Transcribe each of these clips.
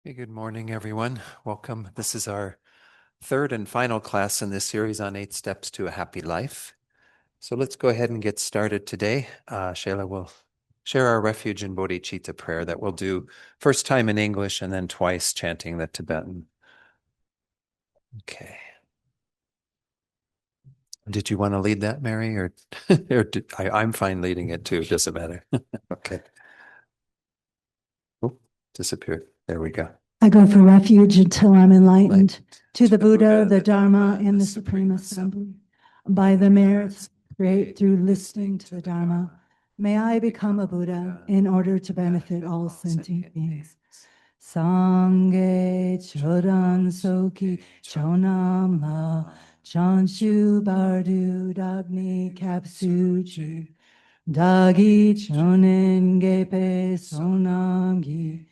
Hey, good morning, everyone. Welcome. This is our third and final class in this series on 8 steps to a happy life. So let's go ahead and get started today. Shayla will share our refuge in bodhicitta prayer that we'll do first time in English and then twice chanting the Tibetan. Okay. Did you want to lead that, Mary, or, I'm fine leading it too. Doesn't matter. Okay. Oh, disappeared. There we go. I go for refuge until I'm enlightened to the Buddha, the Dharma, Dharma, and the Supreme Assembly. By the merits create through listening to the Dharma, may I become a Buddha in order to benefit all sentient beings. Sangye chodan soki chonam la chanshu bardu dagni kapsuchi dagi chonen gepe sonamgi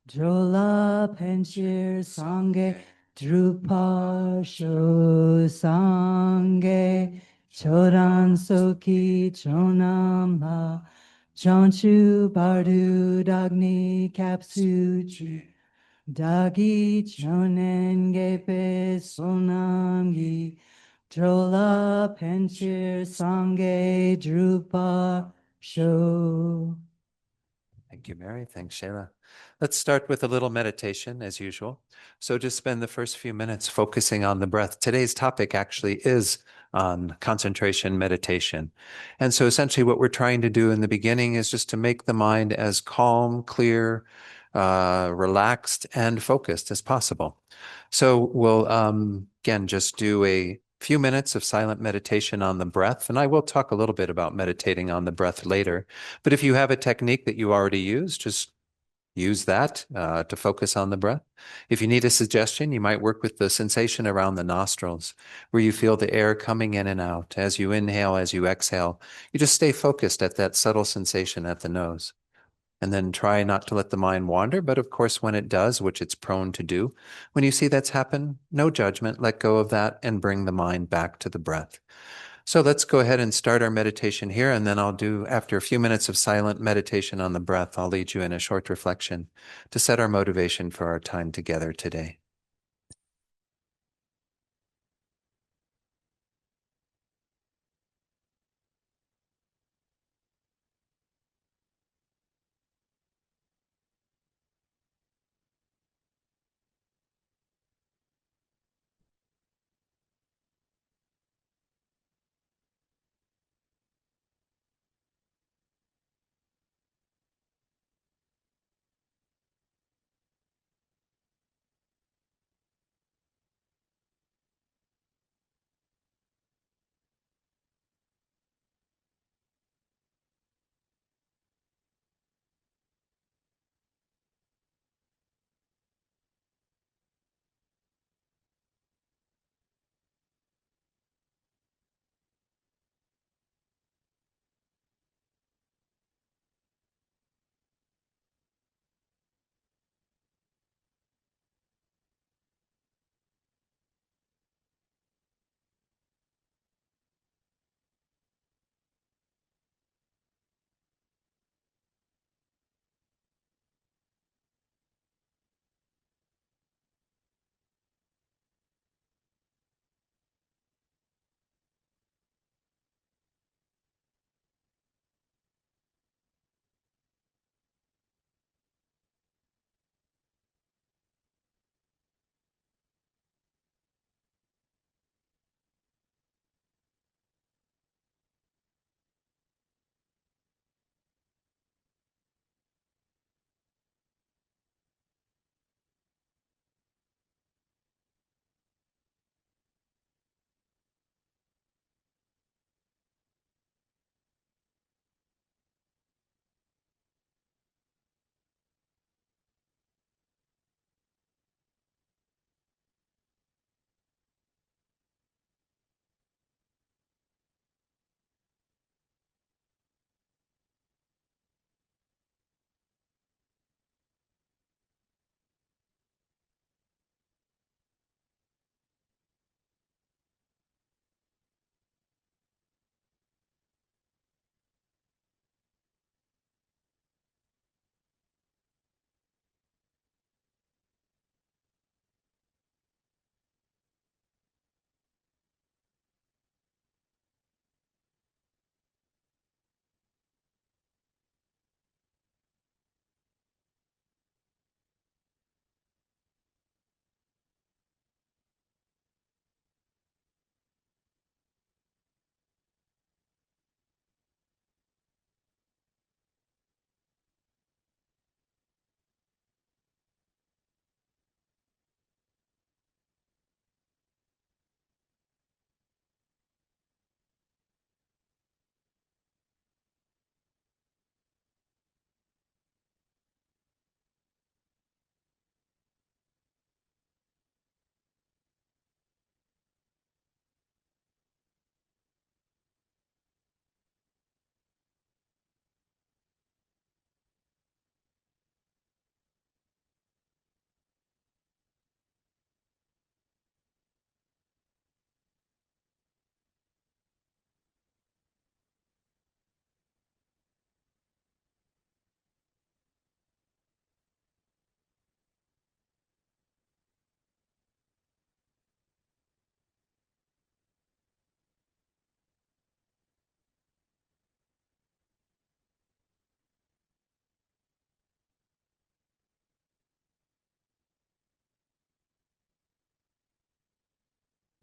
Jola penshir sange drupa sho sange choran soki chonam la chanchu bardu dagni kapsuchi dagi chonen gepe sonamgi jola penshir sange drupa sho. Thank you, Mary. Thanks, Shayla. Let's start with a little meditation as usual. So just spend the first few minutes focusing on the breath. Today's topic actually is on concentration meditation. And so essentially what we're trying to do in the beginning is just to make the mind as calm, clear, relaxed, and focused as possible. So we'll, again, just do a few minutes of silent meditation on the breath. And I will talk a little bit about meditating on the breath later. But if you have a technique that you already use, just use that to focus on the breath. If you need a suggestion, you might work with the sensation around the nostrils, where you feel the air coming in and out. As you inhale, as you exhale, you just stay focused at that subtle sensation at the nose. And then try not to let the mind wander. But of course, when it does, which it's prone to do, when you see that's happen, no judgment, let go of that and bring the mind back to the breath. So let's go ahead and start our meditation here. And then I'll do, after a few minutes of silent meditation on the breath, I'll lead you in a short reflection to set our motivation for our time together today.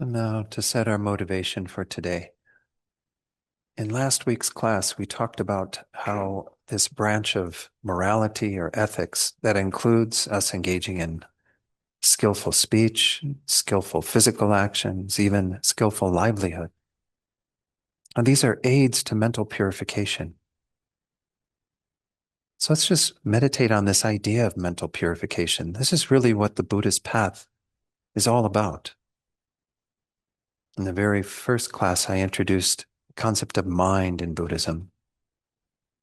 And now to set our motivation for today. In last week's class, we talked about how this branch of morality or ethics that includes us engaging in skillful speech, skillful physical actions, even skillful livelihood. And these are aids to mental purification. So let's just meditate on this idea of mental purification. This is really what the Buddhist path is all about. In the very first class, I introduced the concept of mind in Buddhism.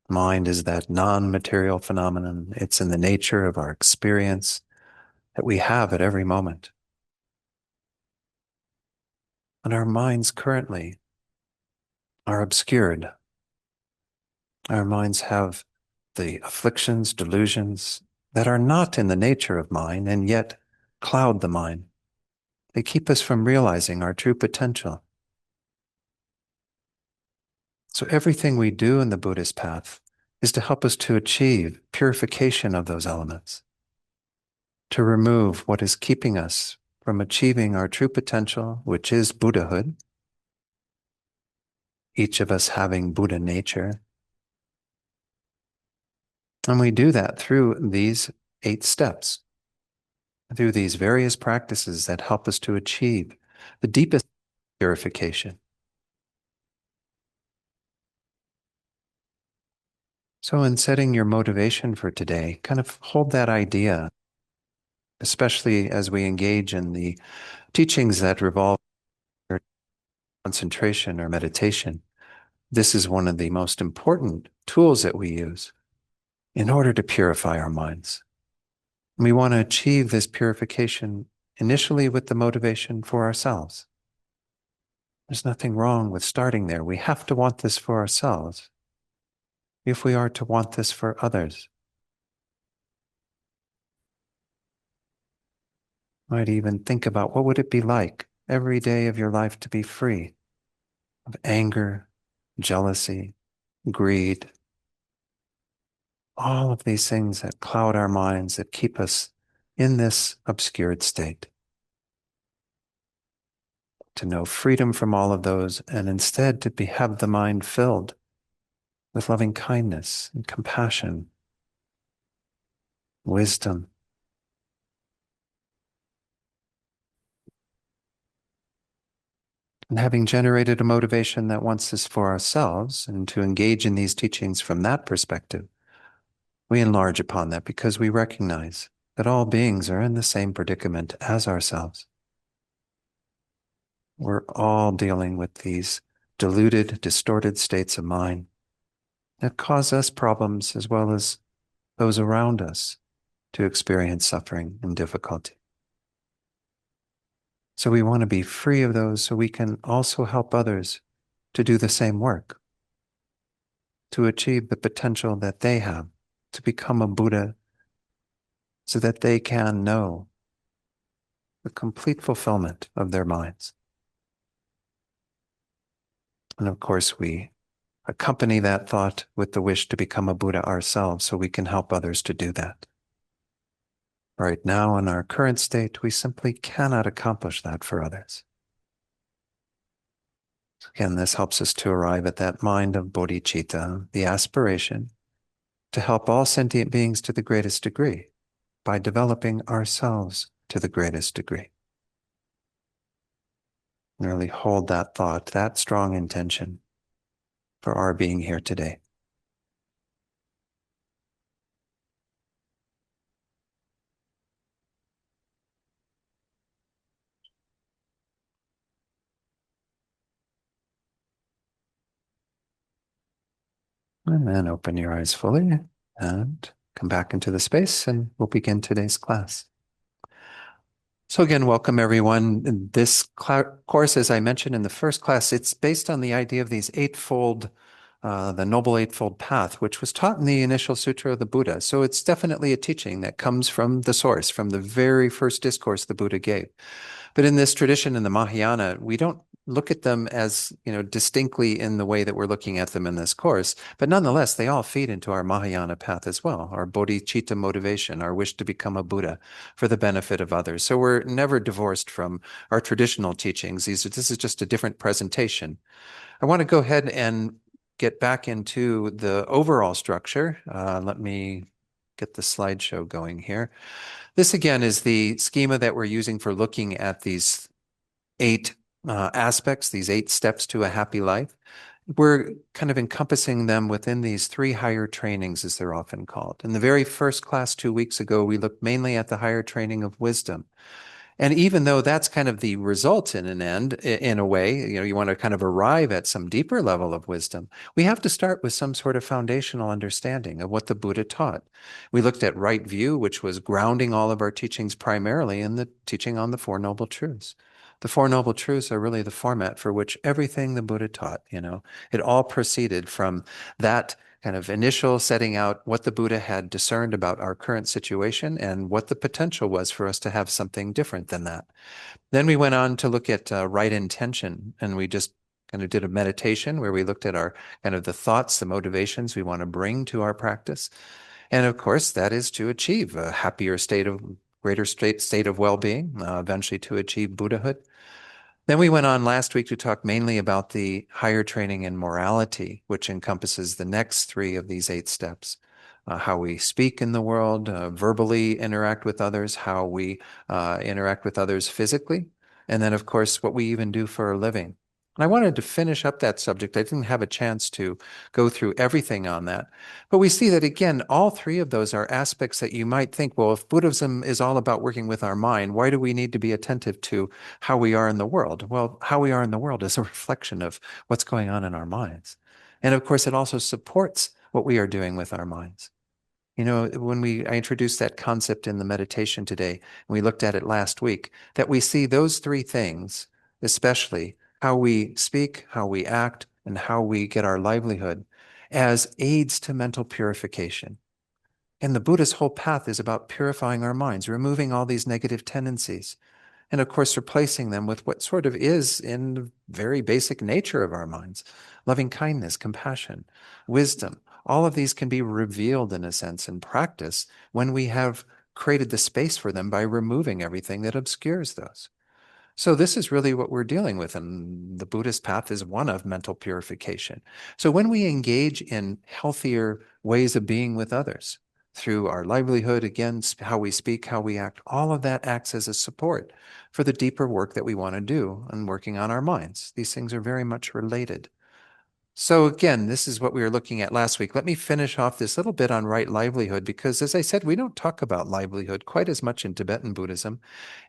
Mind is that non-material phenomenon. It's in the nature of our experience that we have at every moment. And our minds currently are obscured. Our minds have the afflictions, delusions that are not in the nature of mind and yet cloud the mind. They keep us from realizing our true potential. So everything we do in the Buddhist path is to help us to achieve purification of those elements, to remove what is keeping us from achieving our true potential, which is Buddhahood, each of us having Buddha nature. And we do that through these 8 steps, through these various practices that help us to achieve the deepest purification. So in setting your motivation for today, kind of hold that idea, especially as we engage in the teachings that revolve around concentration or meditation. This is one of the most important tools that we use in order to purify our minds. We want to achieve this purification initially with the motivation for ourselves. There's nothing wrong with starting there. We have to want this for ourselves if we are to want this for others. Might even think about what would it be like every day of your life to be free of anger, jealousy, greed, all of these things that cloud our minds, that keep us in this obscured state. To know freedom from all of those and instead to have the mind filled with loving kindness and compassion, wisdom. And having generated a motivation that wants this for ourselves and to engage in these teachings from that perspective, we enlarge upon that because we recognize that all beings are in the same predicament as ourselves. We're all dealing with these deluded, distorted states of mind that cause us problems as well as those around us to experience suffering and difficulty. So we want to be free of those so we can also help others to do the same work, to achieve the potential that they have, to become a Buddha so that they can know the complete fulfillment of their minds. And of course, we accompany that thought with the wish to become a Buddha ourselves so we can help others to do that. Right now, in our current state, we simply cannot accomplish that for others. Again, this helps us to arrive at that mind of bodhicitta, the aspiration to help all sentient beings to the greatest degree by developing ourselves to the greatest degree. And really hold that thought, that strong intention for our being here today. And then open your eyes fully and come back into the space and we'll begin today's class. So again, welcome everyone. This course, as I mentioned in the first class, it's based on the idea of these the Noble Eightfold Path, which was taught in the initial sutra of the Buddha. So it's definitely a teaching that comes from the source, from the very first discourse the Buddha gave. But in this tradition, in the Mahayana, we don't look at them as, distinctly in the way that we're looking at them in this course, but nonetheless, they all feed into our Mahayana path as well, our bodhicitta motivation, our wish to become a Buddha for the benefit of others. So we're never divorced from our traditional teachings. This is just a different presentation. I want to go ahead and get back into the overall structure. Let me get the slideshow going here. This again is the schema that we're using for looking at these 8 aspects, these 8 steps to a happy life. We're kind of encompassing them within these 3 higher trainings, as they're often called. In the very first class 2 weeks ago, we looked mainly at the higher training of wisdom. And even though that's kind of the result in an end, in a way, you want to kind of arrive at some deeper level of wisdom, we have to start with some sort of foundational understanding of what the Buddha taught. We looked at right view, which was grounding all of our teachings primarily in the teaching on the Four Noble Truths. The Four Noble Truths are really the format for which everything the Buddha taught, it all proceeded from that kind of initial setting out what the Buddha had discerned about our current situation and what the potential was for us to have something different than that. Then we went on to look at right intention, and we just kind of did a meditation where we looked at our kind of the thoughts, the motivations we want to bring to our practice. And of course, that is to achieve a happier state of greater state of well-being, eventually to achieve Buddhahood. Then we went on last week to talk mainly about the higher training in morality, which encompasses the next 3 of these 8 steps. How we speak in the world, verbally interact with others, how we interact with others physically, and then, of course, what we even do for a living. And I wanted to finish up that subject. I didn't have a chance to go through everything on that. But we see that, again, all 3 of those are aspects that you might think, well, if Buddhism is all about working with our mind, why do we need to be attentive to how we are in the world? Well, how we are in the world is a reflection of what's going on in our minds. And of course, it also supports what we are doing with our minds. When I introduced that concept in the meditation today, and we looked at it last week, that we see those 3 things, especially how we speak, how we act, and how we get our livelihood, as aids to mental purification. And the Buddha's whole path is about purifying our minds, removing all these negative tendencies, and of course, replacing them with what sort of is in the very basic nature of our minds: loving kindness, compassion, wisdom. All of these can be revealed, in a sense, in practice when we have created the space for them by removing everything that obscures those. So this is really what we're dealing with, and the Buddhist path is one of mental purification. So when we engage in healthier ways of being with others, through our livelihood, again, how we speak, how we act, all of that acts as a support for the deeper work that we want to do and working on our minds. These things are very much related. So again, this is what we were looking at last week. Let me finish off this little bit on right livelihood, because as I said, we don't talk about livelihood quite as much in Tibetan Buddhism.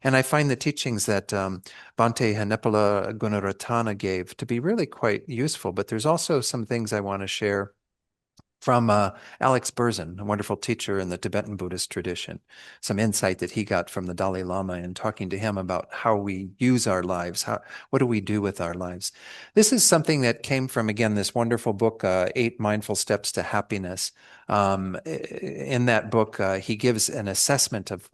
And I find the teachings that Bhante Hanepala Gunaratana gave to be really quite useful. But there's also some things I want to share from Alex Berzin, a wonderful teacher in the Tibetan Buddhist tradition, some insight that he got from the Dalai Lama in talking to him about how we use our lives, what do we do with our lives. This is something that came from, again, this wonderful book, 8 Mindful Steps to Happiness. In that book, he gives an assessment of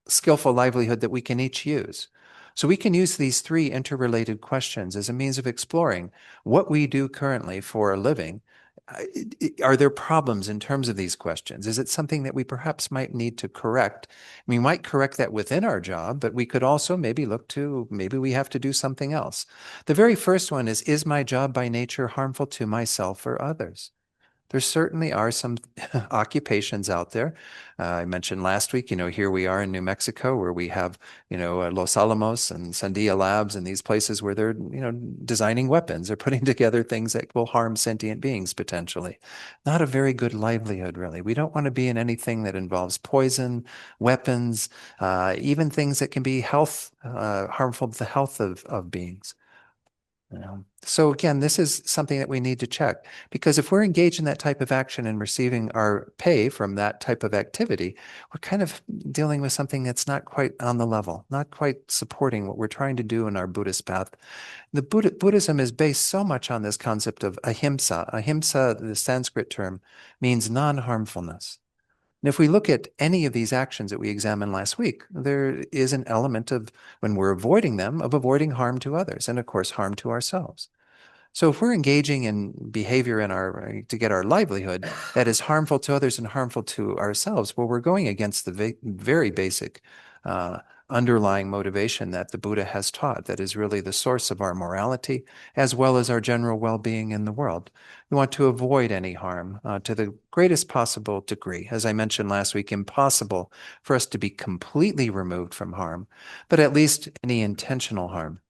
skillful livelihood that we can each use. So we can use these 3 interrelated questions as a means of exploring what we do currently for a living. Are there problems in terms of these questions? Is it something that we perhaps might need to correct? We might correct that within our job, but we could also maybe look to, maybe we have to do something else. The very first one is my job by nature harmful to myself or others? There certainly are some occupations out there. I mentioned last week, here we are in New Mexico where we have, Los Alamos and Sandia Labs and these places where they're, designing weapons or putting together things that will harm sentient beings potentially. Not a very good livelihood, really. We don't want to be in anything that involves poison, weapons, even things that can be harmful to the health of beings. So again, this is something that we need to check, because if we're engaged in that type of action and receiving our pay from that type of activity, we're kind of dealing with something that's not quite on the level, not quite supporting what we're trying to do in our Buddhist path. The Buddhism is based so much on this concept of ahimsa. Ahimsa, the Sanskrit term, means non-harmfulness. And if we look at any of these actions that we examined last week, there is an element of, when we're avoiding them, of avoiding harm to others and, of course, harm to ourselves. So if we're engaging in behavior to get our livelihood that is harmful to others and harmful to ourselves, well, we're going against the very basic uh, underlying motivation that the Buddha has taught, that is really the source of our morality, as well as our general well-being in the world. We want to avoid any harm to the greatest possible degree. As I mentioned last week, impossible for us to be completely removed from harm, but at least any intentional harm.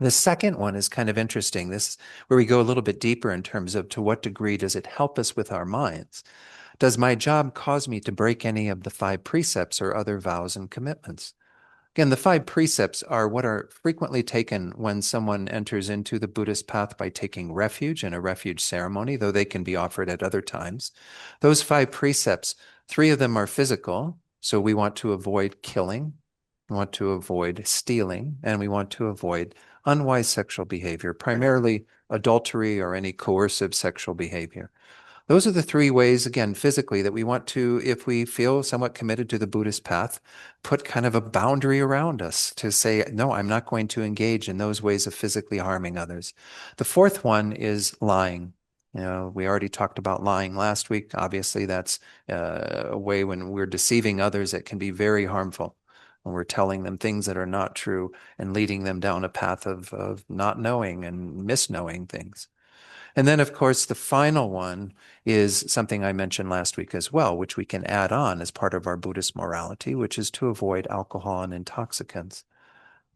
The second one is kind of interesting. This is where we go a little bit deeper in terms of to what degree does it help us with our minds? Does my job cause me to break any of the 5 precepts or other vows and commitments? Again, the 5 precepts are what are frequently taken when someone enters into the Buddhist path by taking refuge in a refuge ceremony, though they can be offered at other times. Those 5 precepts, 3 of them are physical, so we want to avoid killing, we want to avoid stealing, and we want to avoid unwise sexual behavior, primarily adultery or any coercive sexual behavior. Those are the 3 ways, again, physically, that we want to, if we feel somewhat committed to the Buddhist path, put kind of a boundary around us to say, no, I'm not going to engage in those ways of physically harming others. The fourth one is lying. We already talked about lying last week. Obviously, that's a way when we're deceiving others that can be very harmful. When we're telling them things that are not true and leading them down a path of not knowing and misknowing things. And then, of course, the final one is something I mentioned last week as well, which we can add on as part of our Buddhist morality, which is to avoid alcohol and intoxicants.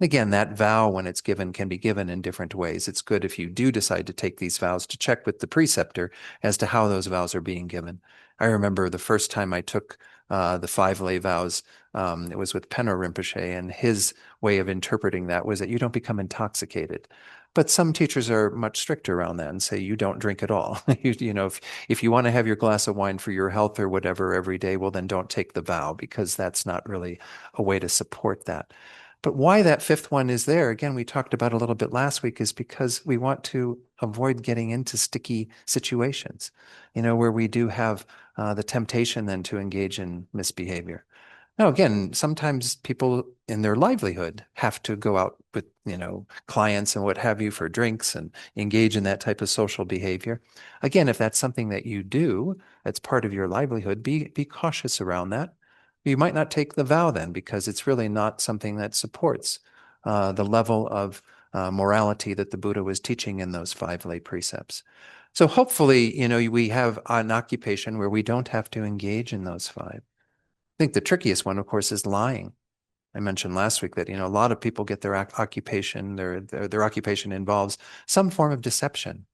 Again, that vow, when it's given, can be given in different ways. It's good if you do decide to take these vows to check with the preceptor as to how those vows are being given. I remember the first time I took the 5 lay vows, it was with Penro Rinpoche, and his way of interpreting that was that you don't become intoxicated. But some teachers are much stricter around that and say you don't drink at all. If you want to have your glass of wine for your health or whatever every day, well, then don't take the vow, because that's not really a way to support that. But why that 5th one is there, again, we talked about a little bit last week, is because we want to avoid getting into sticky situations, where we do have the temptation then to engage in misbehavior. Now, again, sometimes people in their livelihood have to go out with, clients and what have you for drinks and engage in that type of social behavior. Again, if that's something that you do, that's part of your livelihood, be cautious around that. You might not take the vow then, because it's really not something that supports the level of morality that the Buddha was teaching in those 5 lay precepts. So hopefully, we have an occupation where we don't have to engage in those 5. I think the trickiest one, of course, is lying. I mentioned last week that, a lot of people get their occupation, their occupation involves some form of deception.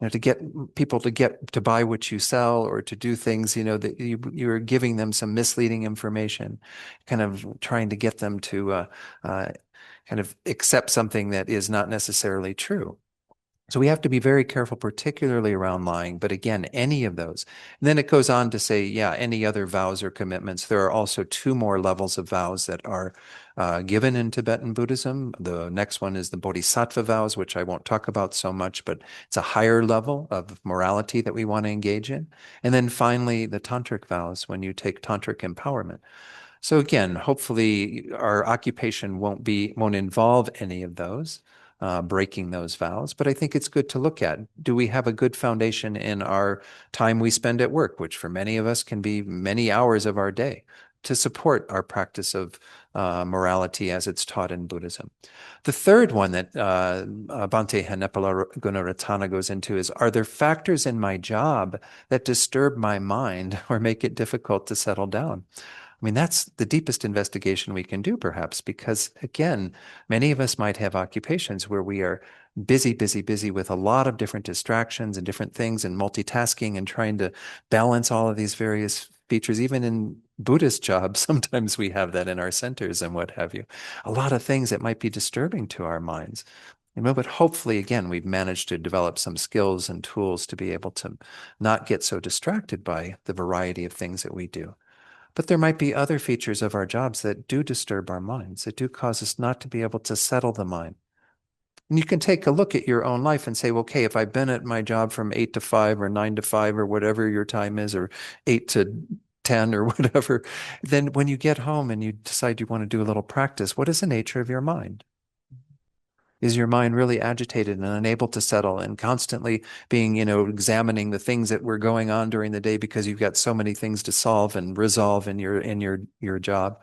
To get people to buy what you sell or to do things, that you're giving them some misleading information, kind of trying to get them to kind of accept something that is not necessarily true. So we have to be very careful, particularly around lying. But again, any of those. And then it goes on to say, yeah, any other vows or commitments. There are also 2 more levels of vows that are given in Tibetan Buddhism. The next one is the Bodhisattva vows, which I won't talk about so much, but it's a higher level of morality that we want to engage in. And then finally, the Tantric vows, when you take Tantric empowerment. So again, hopefully our occupation won't involve any of those, breaking those vows. But I think it's good to look at. Do we have a good foundation in our time we spend at work, which for many of us can be many hours of our day, to support our practice of morality as it's taught in Buddhism? The third one that Bhante Hanepala Gunaratana goes into is, are there factors in my job that disturb my mind or make it difficult to settle down? I mean, that's the deepest investigation we can do, perhaps, because again, many of us might have occupations where we are busy, busy, busy with a lot of different distractions and different things and multitasking and trying to balance all of these various features. Even in Buddhist jobs, sometimes we have that in our centers and what have you. A lot of things that might be disturbing to our minds. But hopefully, again, we've managed to develop some skills and tools to be able to not get so distracted by the variety of things that we do. But there might be other features of our jobs that do disturb our minds, that do cause us not to be able to settle the mind. And you can take a look at your own life and say, well, okay, if I've been at my job from 8 to 5 or 9 to 5 or whatever your time is, or 8 to 10 or whatever, then when you get home and you decide you want to do a little practice, what is the nature of your mind? Is your mind really agitated and unable to settle and constantly being, examining the things that were going on during the day because you've got so many things to solve and resolve in your job?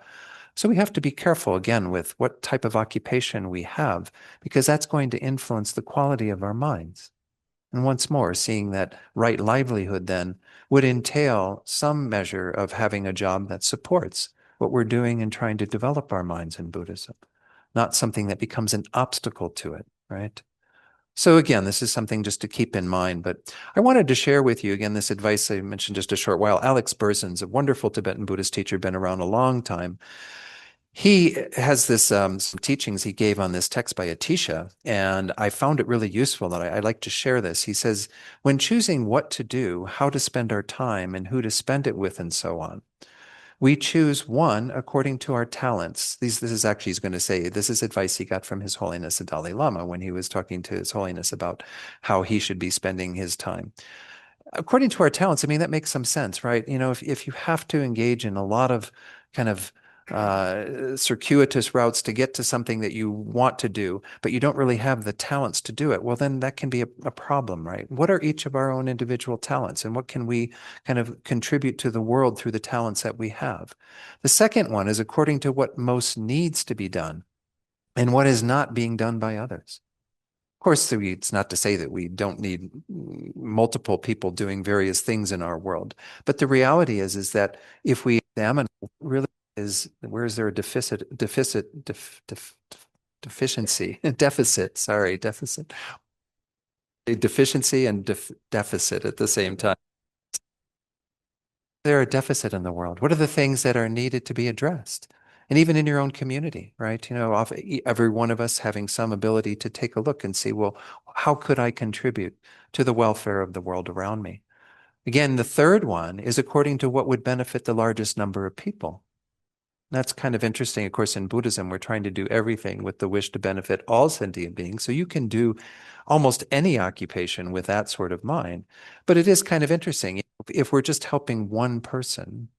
So we have to be careful again with what type of occupation we have, because that's going to influence the quality of our minds. And once more, seeing that right livelihood then would entail some measure of having a job that supports what we're doing and trying to develop our minds in Buddhism, not something that becomes an obstacle to it, right? So again, this is something just to keep in mind, but I wanted to share with you again this advice I mentioned just a short while. Alex Berzin's a wonderful Tibetan Buddhist teacher, been around a long time. He has this some teachings he gave on this text by Atisha, and I found it really useful that I'd like to share this. He says, when choosing what to do, how to spend our time, and who to spend it with, and so on, we choose one according to our talents. This is actually, he's going to say, this is advice he got from His Holiness the Dalai Lama when he was talking to His Holiness about how he should be spending his time. According to our talents, I mean, that makes some sense, right? If you have to engage in a lot of kind of circuitous routes to get to something that you want to do, but you don't really have the talents to do it, well, then that can be a problem, right? What are each of our own individual talents, and what can we kind of contribute to the world through the talents that we have? The second one is according to what most needs to be done and what is not being done by others. Of course, it's not to say that we don't need multiple people doing various things in our world, but the reality is that if we examine really where is there a deficiency, deficit, a deficiency and deficit at the same time. There are a deficit in the world. What are the things that are needed to be addressed? And even in your own community, right? Every one of us having some ability to take a look and see, well, how could I contribute to the welfare of the world around me? Again, the third one is according to what would benefit the largest number of people. That's kind of interesting. Of course, in Buddhism, we're trying to do everything with the wish to benefit all sentient beings. So you can do almost any occupation with that sort of mind. But it is kind of interesting. If we're just helping one person,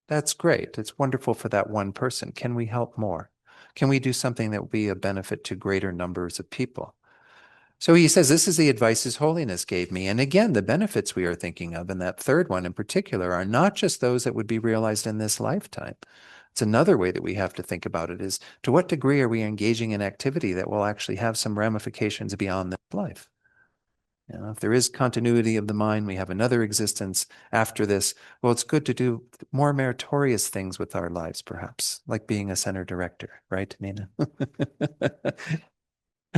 that's great. It's wonderful for that one person. Can we help more? Can we do something that will be a benefit to greater numbers of people? So he says, this is the advice His Holiness gave me. And again, the benefits we are thinking of, and that third one in particular, are not just those that would be realized in this lifetime. It's another way that we have to think about it is, to what degree are we engaging in activity that will actually have some ramifications beyond this life? If there is continuity of the mind, we have another existence after this. Well, it's good to do more meritorious things with our lives, perhaps, like being a center director, right, Nina?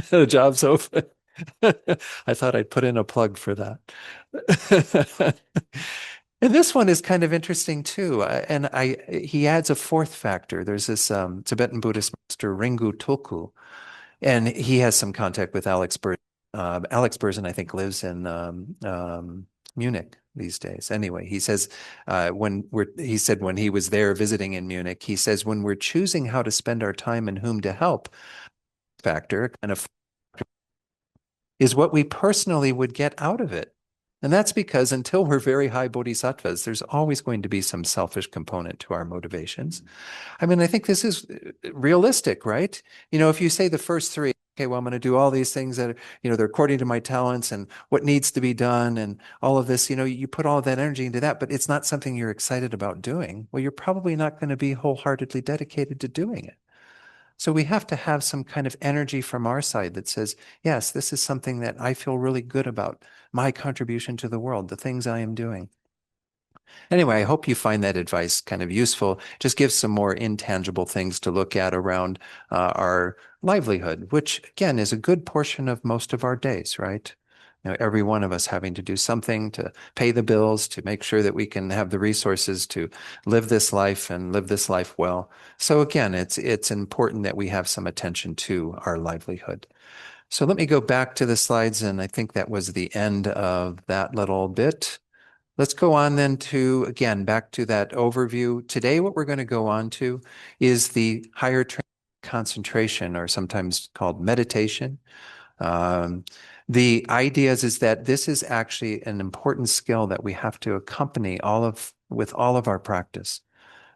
The job's open. I thought I'd put in a plug for that. And this one is kind of interesting too. He adds a fourth factor. There's this Tibetan Buddhist master, Ringu Tulku, and he has some contact with Alex Berzin. Alex Berzin, I think, lives in Munich these days. Anyway, he says he said when he was there visiting in Munich, he says, when we're choosing how to spend our time and whom to help, factor kind of is what we personally would get out of it. And that's because until we're very high bodhisattvas, there's always going to be some selfish component to our motivations. I mean, I think this is realistic, right? If you say the first three, okay, well, I'm going to do all these things that, they're according to my talents and what needs to be done and all of this, you put all of that energy into that, but it's not something you're excited about doing. Well, you're probably not going to be wholeheartedly dedicated to doing it. So we have to have some kind of energy from our side that says, yes, this is something that I feel really good about, my contribution to the world, the things I am doing. Anyway, I hope you find that advice kind of useful. Just gives some more intangible things to look at around our livelihood, which again is a good portion of most of our days, right? Every one of us having to do something to pay the bills, to make sure that we can have the resources to live this life and live this life well. So again, it's important that we have some attention to our livelihood. So let me go back to the slides, and I think that was the end of that little bit. Let's go on then to, again, back to that overview. Today, what we're going to go on to is the higher concentration, or sometimes called meditation. The idea is that this is actually an important skill that we have to accompany with all of our practice.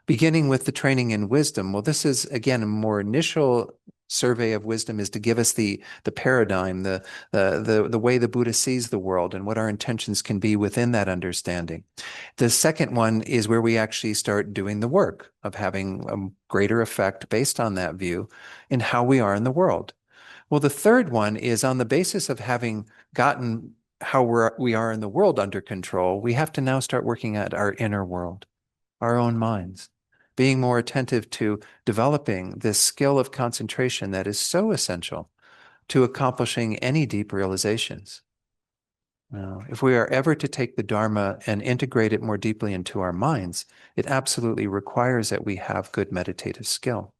Beginning with the training in wisdom. Well, this is again a more initial survey of wisdom is to give us the paradigm, the way the Buddha sees the world and what our intentions can be within that understanding. The second one is where we actually start doing the work of having a greater effect based on that view in how we are in the world. Well, the third one is on the basis of having gotten how we are in the world under control, we have to now start working at our inner world, our own minds, being more attentive to developing this skill of concentration that is so essential to accomplishing any deep realizations. Now, if we are ever to take the Dharma and integrate it more deeply into our minds, it absolutely requires that we have good meditative skill.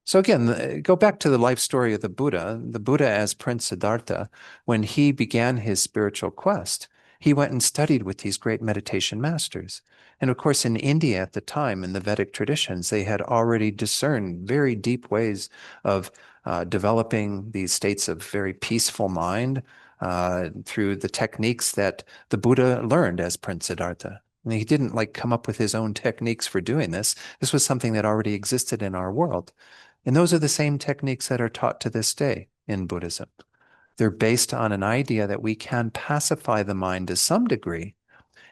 So again, go back to the life story of the Buddha as Prince Siddhartha, when he began his spiritual quest, he went and studied with these great meditation masters. And of course, in India at the time, in the Vedic traditions, they had already discerned very deep ways of developing these states of very peaceful mind through the techniques that the Buddha learned as Prince Siddhartha. And he didn't like come up with his own techniques for doing this. This was something that already existed in our world. And those are the same techniques that are taught to this day in Buddhism. They're based on an idea that we can pacify the mind to some degree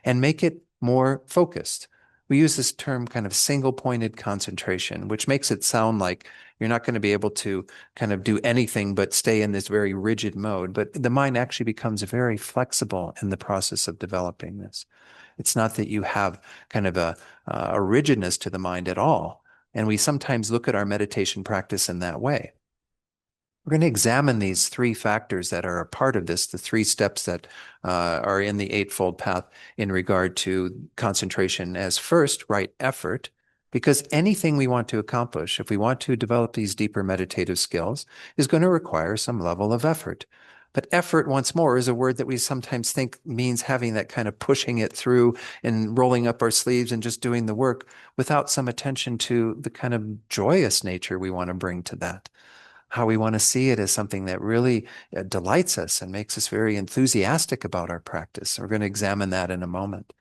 and make it more focused. We use this term kind of single-pointed concentration, which makes it sound like you're not going to be able to kind of do anything but stay in this very rigid mode. But the mind actually becomes very flexible in the process of developing this. It's not that you have kind of a rigidness to the mind at all. And we sometimes look at our meditation practice in that way. We're going to examine these three factors that are a part of this, the three steps that are in the Eightfold Path in regard to concentration as first, right effort, because anything we want to accomplish, if we want to develop these deeper meditative skills, is going to require some level of effort. But effort, once more, is a word that we sometimes think means having that kind of pushing it through and rolling up our sleeves and just doing the work without some attention to the kind of joyous nature we want to bring to that. How we want to see it as something that really delights us and makes us very enthusiastic about our practice. We're going to examine that in a moment.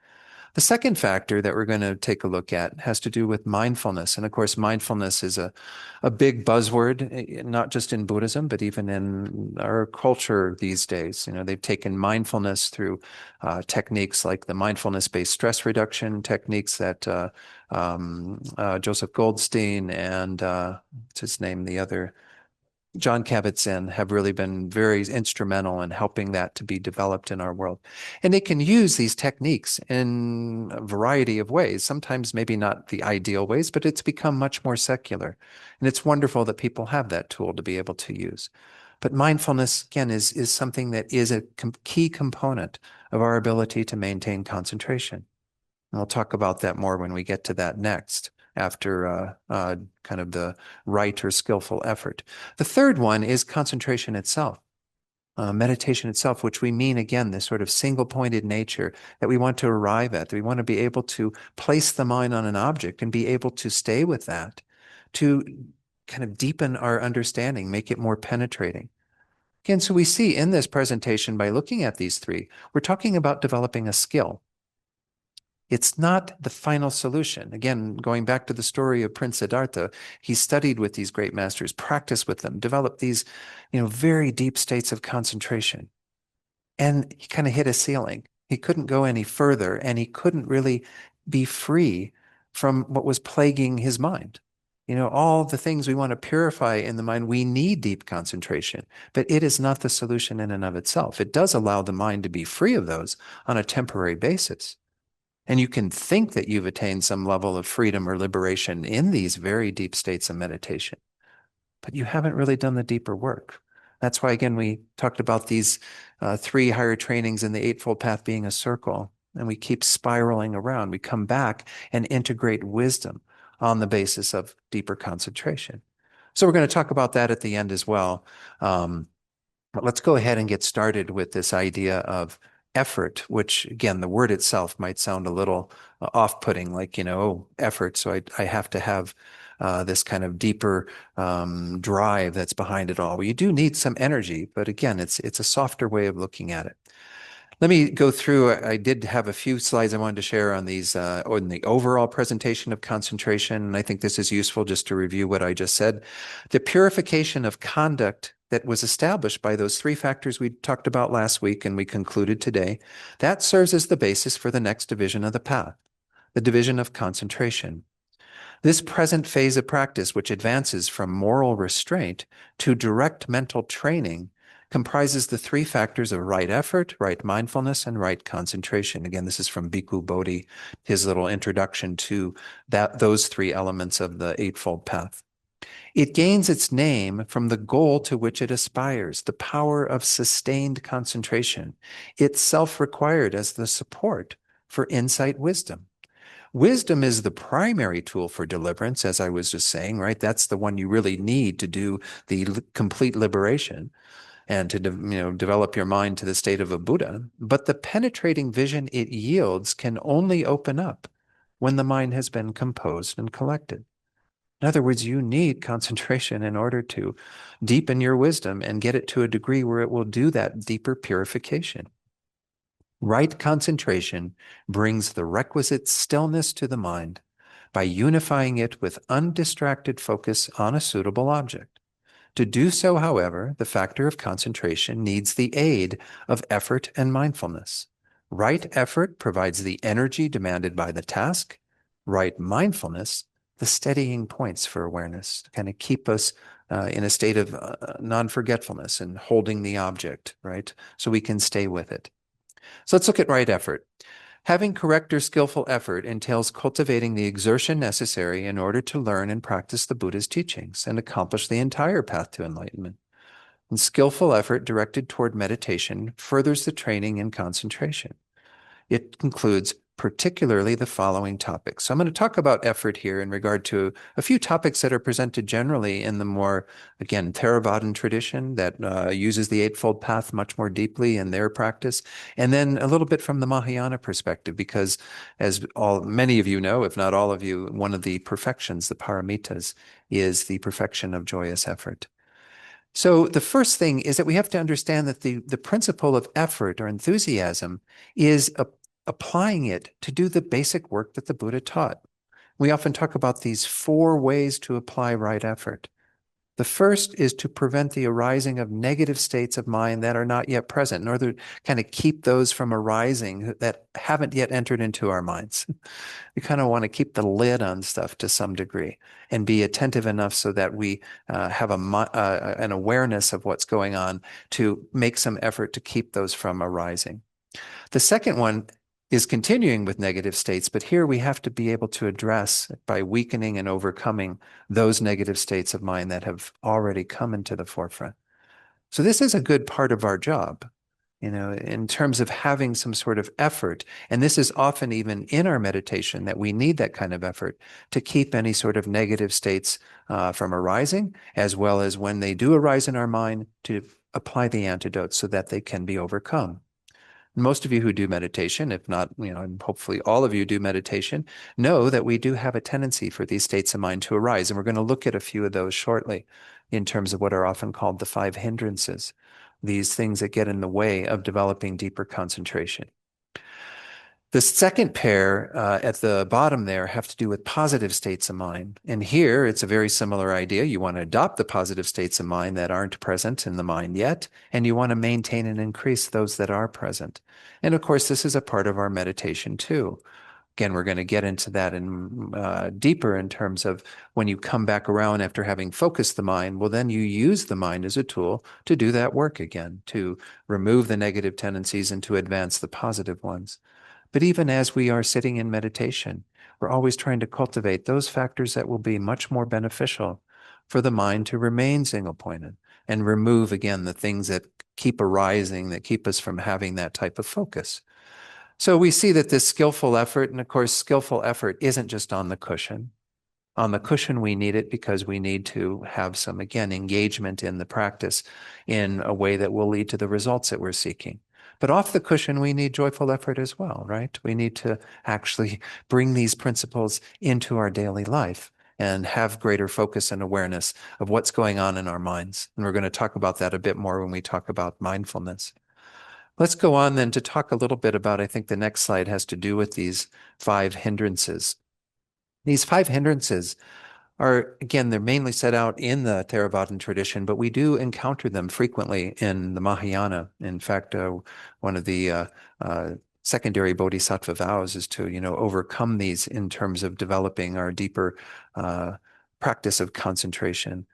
The second factor that we're going to take a look at has to do with mindfulness. And of course, mindfulness is a big buzzword, not just in Buddhism, but even in our culture these days. You know, they've taken mindfulness through techniques like the mindfulness-based stress reduction techniques that Joseph Goldstein and what's his name, the other John Kabat-Zinn have really been very instrumental in helping that to be developed in our world. And they can use these techniques in a variety of ways, sometimes maybe not the ideal ways, but it's become much more secular. And it's wonderful that people have that tool to be able to use. But mindfulness, again, is something that is a key component of our ability to maintain concentration. And we'll talk about that more when we get to that next, after kind of the right or skillful effort. The third one is concentration itself, meditation itself, which we mean, again, this sort of single-pointed nature that we want to arrive at, that we want to be able to place the mind on an object and be able to stay with that, to kind of deepen our understanding, make it more penetrating. Again, so we see in this presentation, by looking at these three, we're talking about developing a skill. It's not the final solution. Again, going back to the story of Prince Siddhartha, he studied with these great masters, practiced with them, developed these, very deep states of concentration. And he kind of hit a ceiling. He couldn't go any further, and he couldn't really be free from what was plaguing his mind. All the things we want to purify in the mind, we need deep concentration, but it is not the solution in and of itself. It does allow the mind to be free of those on a temporary basis. And you can think that you've attained some level of freedom or liberation in these very deep states of meditation, but you haven't really done the deeper work. That's why, again, we talked about these three higher trainings in the Eightfold Path being a circle, and we keep spiraling around. We come back and integrate wisdom on the basis of deeper concentration. So we're going to talk about that at the end as well. But let's go ahead and get started with this idea of effort, which, again, the word itself might sound a little off-putting, like, effort. So I have to have this kind of deeper drive that's behind it all. You do need some energy, but again, it's a softer way of looking at it. Let me go through. I did have a few slides I wanted to share on these, on the overall presentation of concentration, and I think this is useful just to review what I just said. The purification of conduct that was established by those three factors we talked about last week and we concluded today, that serves as the basis for the next division of the path, the division of concentration. This present phase of practice, which advances from moral restraint to direct mental training, comprises the three factors of right effort, right mindfulness, and right concentration. Again, this is from Bhikkhu Bodhi, his little introduction to those three elements of the Eightfold Path. It gains its name from the goal to which it aspires, the power of sustained concentration, itself required as the support for insight wisdom. Wisdom is the primary tool for deliverance, as I was just saying, right? That's the one you really need to do the complete liberation and to develop your mind to the state of a Buddha. But the penetrating vision it yields can only open up when the mind has been composed and collected. In other words, you need concentration in order to deepen your wisdom and get it to a degree where it will do that deeper purification. Right concentration brings the requisite stillness to the mind by unifying it with undistracted focus on a suitable object. To do so, however, the factor of concentration needs the aid of effort and mindfulness. Right effort provides the energy demanded by the task. Right mindfulness, the steadying points for awareness, to kind of keep us in a state of non-forgetfulness and holding the object, right? So we can stay with it. So let's look at right effort. Having correct or skillful effort entails cultivating the exertion necessary in order to learn and practice the Buddha's teachings and accomplish the entire path to enlightenment. And skillful effort directed toward meditation furthers the training in concentration. It includes particularly the following topics. So I'm going to talk about effort here in regard to a few topics that are presented generally in the more, again, Theravadan tradition that uses the Eightfold Path much more deeply in their practice, and then a little bit from the Mahayana perspective, because as many of you know, if not all of you, one of the perfections, the paramitas, is the perfection of joyous effort. So the first thing is that we have to understand that the principle of effort or enthusiasm is applying it to do the basic work that the Buddha taught. We often talk about these 4 ways to apply right effort. The first is to prevent the arising of negative states of mind that are not yet present, in order to kind of keep those from arising that haven't yet entered into our minds. We kind of want to keep the lid on stuff to some degree and be attentive enough so that we have an awareness of what's going on to make some effort to keep those from arising. The second one is continuing with negative states, but here we have to be able to address by weakening and overcoming those negative states of mind that have already come into the forefront. So this is a good part of our job, in terms of having some sort of effort. And this is often even in our meditation that we need that kind of effort to keep any sort of negative states from arising, as well as when they do arise in our mind, to apply the antidote so that they can be overcome. Most of you who do meditation, if not, and hopefully all of you do meditation, know that we do have a tendency for these states of mind to arise. And we're going to look at a few of those shortly in terms of what are often called the 5 hindrances, these things that get in the way of developing deeper concentration. The second pair at the bottom there have to do with positive states of mind. And here it's a very similar idea. You want to adopt the positive states of mind that aren't present in the mind yet, and you want to maintain and increase those that are present. And of course, this is a part of our meditation too. Again, we're going to get into that deeper in terms of when you come back around after having focused the mind, well, then you use the mind as a tool to do that work again, to remove the negative tendencies and to advance the positive ones. But even as we are sitting in meditation, we're always trying to cultivate those factors that will be much more beneficial for the mind to remain single-pointed and remove, again, the things that keep arising, that keep us from having that type of focus. So we see that this skillful effort, and of course, skillful effort isn't just on the cushion. On the cushion, we need it because we need to have some, again, engagement in the practice in a way that will lead to the results that we're seeking. But off the cushion, we need joyful effort as well, right? We need to actually bring these principles into our daily life and have greater focus and awareness of what's going on in our minds. And we're going to talk about that a bit more when we talk about mindfulness. Let's go on then to talk a little bit about, I think the next slide has to do with these 5 hindrances. These 5 hindrances are, again, they're mainly set out in the Theravadan tradition, but we do encounter them frequently in the Mahayana. In fact, one of the secondary bodhisattva vows is to, overcome these in terms of developing our deeper practice of concentration.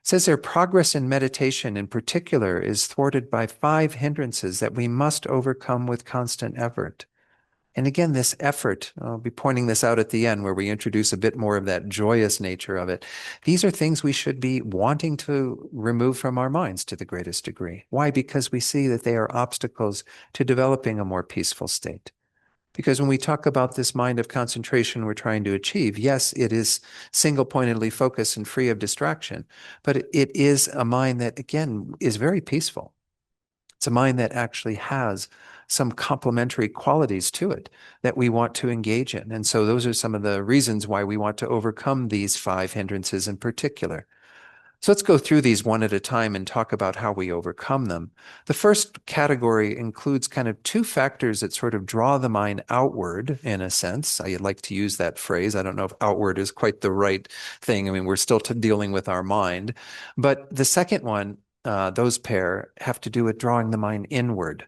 It says their progress in meditation in particular is thwarted by 5 hindrances that we must overcome with constant effort. And again, this effort, I'll be pointing this out at the end where we introduce a bit more of that joyous nature of it. These are things we should be wanting to remove from our minds to the greatest degree. Why? Because we see that they are obstacles to developing a more peaceful state. Because when we talk about this mind of concentration we're trying to achieve, yes, it is single-pointedly focused and free of distraction, but it is a mind that, again, is very peaceful. It's a mind that actually has some complementary qualities to it that we want to engage in. And so those are some of the reasons why we want to overcome these 5 hindrances in particular. So let's go through these one at a time and talk about how we overcome them. The first category includes kind of 2 factors that sort of draw the mind outward in a sense. I like to use that phrase. I don't know if outward is quite the right thing. I mean, we're still dealing with our mind. But the second one, those pair have to do with drawing the mind inward.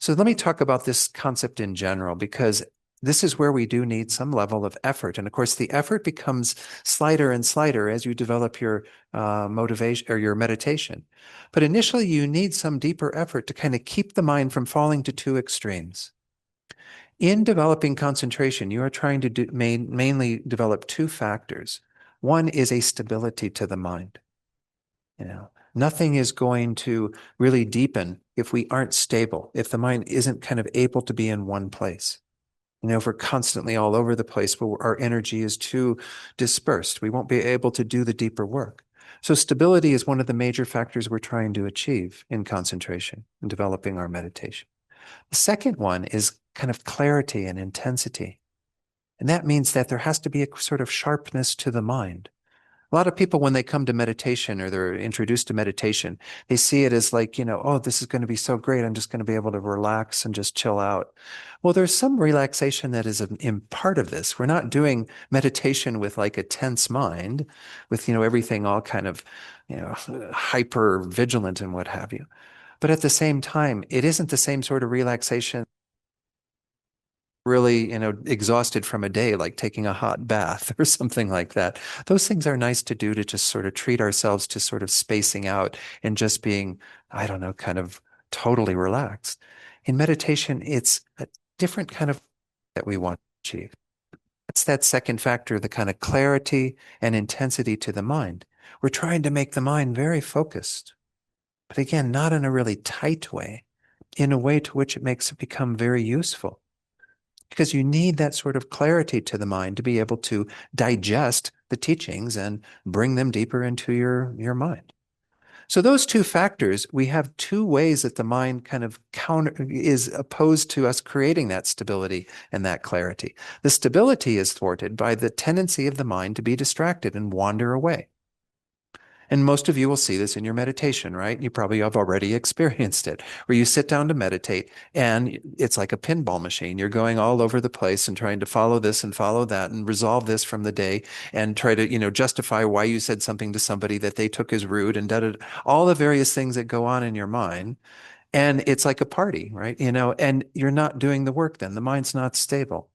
So let me talk about this concept in general, because this is where we do need some level of effort. And of course, the effort becomes slighter and slighter as you develop your motivation or your meditation. But initially, you need some deeper effort to kind of keep the mind from falling to 2 extremes. In developing concentration, you are trying to mainly develop 2 factors. One is a stability to the mind. Nothing is going to really deepen if we aren't stable, if the mind isn't kind of able to be in one place. If we're constantly all over the place, but our energy is too dispersed, we won't be able to do the deeper work. So stability is one of the major factors we're trying to achieve in concentration and developing our meditation. The second one is kind of clarity and intensity. And that means that there has to be a sort of sharpness to the mind. A lot of people, when they come to meditation or they're introduced to meditation, they see it as like, oh, this is going to be so great. I'm just going to be able to relax and just chill out. Well, there's some relaxation that is in part of this. We're not doing meditation with like a tense mind, with, everything all kind of, hyper vigilant and what have you. But at the same time, it isn't the same sort of relaxation really, exhausted from a day, like taking a hot bath or something like that. Those things are nice to do to just sort of treat ourselves to sort of spacing out and just being, I don't know, kind of totally relaxed. In meditation, it's a different kind of that we want to achieve. That's that second factor, the kind of clarity and intensity to the mind. We're trying to make the mind very focused, but again, not in a really tight way, in a way to which it makes it become very useful. Because you need that sort of clarity to the mind to be able to digest the teachings and bring them deeper into your mind. So those 2 factors, we have 2 ways that the mind kind of is opposed to us creating that stability and that clarity. The stability is thwarted by the tendency of the mind to be distracted and wander away. And most of you will see this in your meditation, right? You probably have already experienced it, where you sit down to meditate and it's like a pinball machine. You're going all over the place and trying to follow this and follow that and resolve this from the day and try to, justify why you said something to somebody that they took as rude and all the various things that go on in your mind. And it's like a party, right? And you're not doing the work then. The mind's not stable.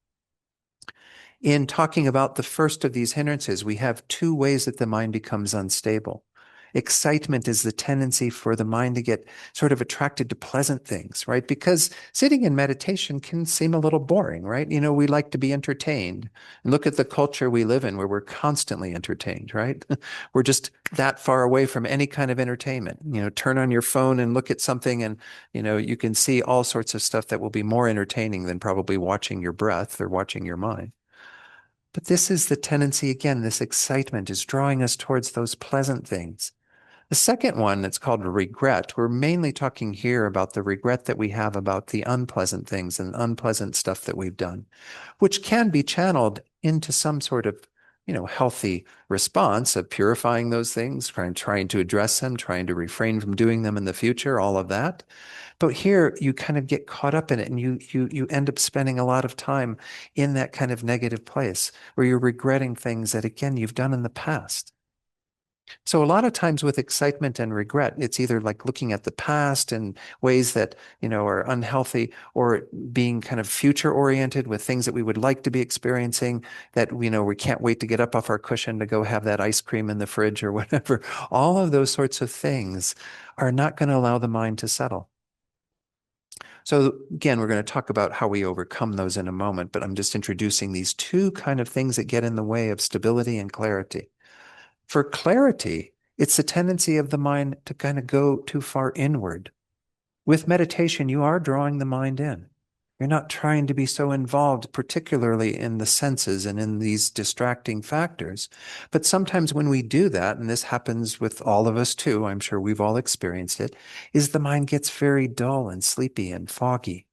In talking about the first of these hindrances, we have 2 ways that the mind becomes unstable. Excitement is the tendency for the mind to get sort of attracted to pleasant things, right? Because sitting in meditation can seem a little boring, right? We like to be entertained. And look at the culture we live in where we're constantly entertained, right? We're just that far away from any kind of entertainment. Turn on your phone and look at something and, you can see all sorts of stuff that will be more entertaining than probably watching your breath or watching your mind. But this is the tendency, again, this excitement is drawing us towards those pleasant things. The second one that's called regret, we're mainly talking here about the regret that we have about the unpleasant things and unpleasant stuff that we've done, which can be channeled into some sort of, healthy response of purifying those things, trying to address them, trying to refrain from doing them in the future, all of that. But here you kind of get caught up in it and you end up spending a lot of time in that kind of negative place where you're regretting things that again you've done in the past. So a lot of times with excitement and regret, it's either like looking at the past in ways that, are unhealthy or being kind of future oriented with things that we would like to be experiencing that, we can't wait to get up off our cushion to go have that ice cream in the fridge or whatever. All of those sorts of things are not going to allow the mind to settle. So again, we're going to talk about how we overcome those in a moment, but I'm just introducing these two kind of things that get in the way of stability and clarity. For clarity, it's the tendency of the mind to kind of go too far inward. With meditation, you are drawing the mind in. You're not trying to be so involved, particularly in the senses and in these distracting factors. But sometimes when we do that, and this happens with all of us too, I'm sure we've all experienced it, is the mind gets very dull and sleepy and foggy.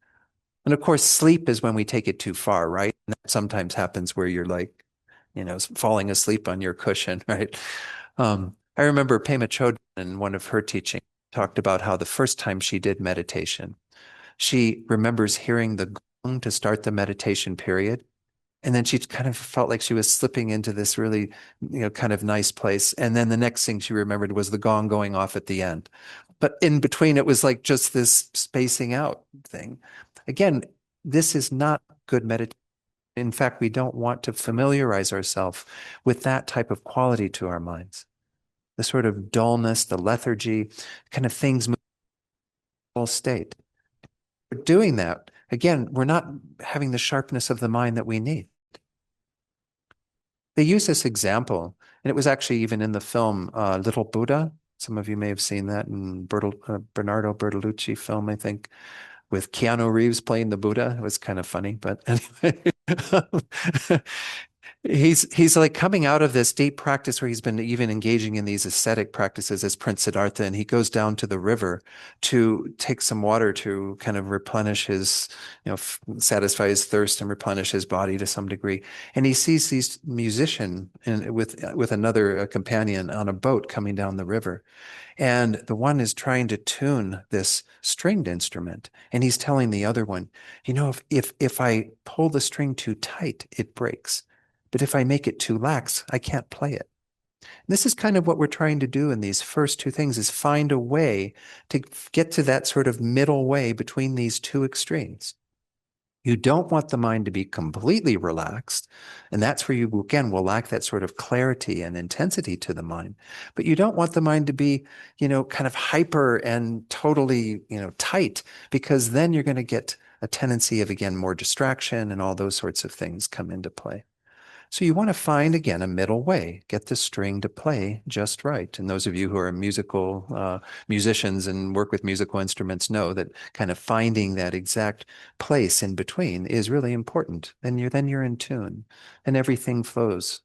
And of course, sleep is when we take it too far, right? And that sometimes happens where you're like, falling asleep on your cushion, right? I remember Pema Chodron in one of her teachings talked about how the first time she did meditation, she remembers hearing the gong to start the meditation period. And then she kind of felt like she was slipping into this really, kind of nice place. And then the next thing she remembered was the gong going off at the end. But in between, it was like just this spacing out thing. Again, this is not good meditation. In fact, we don't want to familiarize ourselves with that type of quality to our minds. The sort of dullness, the lethargy, kind of things move in a dull state. We're doing that. Again, we're not having the sharpness of the mind that we need. They use this example, and it was actually even in the film Little Buddha. Some of you may have seen that in Bernardo Bertolucci film, I think, with Keanu Reeves playing the Buddha. It was kind of funny, but anyway. He's like coming out of this deep practice where he's been even engaging in these ascetic practices as Prince Siddhartha, and he goes down to the river to take some water to kind of replenish his, satisfy his thirst and replenish his body to some degree. And he sees these musician with another companion on a boat coming down the river. And the one is trying to tune this stringed instrument. And he's telling the other one, if I pull the string too tight, it breaks. But if I make it too lax, I can't play it. This is kind of what we're trying to do in these first two things, is find a way to get to that sort of middle way between these two extremes. You don't want the mind to be completely relaxed. And that's where you, again, will lack that sort of clarity and intensity to the mind. But you don't want the mind to be, kind of hyper and totally, tight, because then you're going to get a tendency of, again, more distraction and all those sorts of things come into play. So you want to find, again, a middle way, get the string to play just right. And those of you who are musicians and work with musical instruments know that kind of finding that exact place in between is really important. Then you're in tune and everything flows.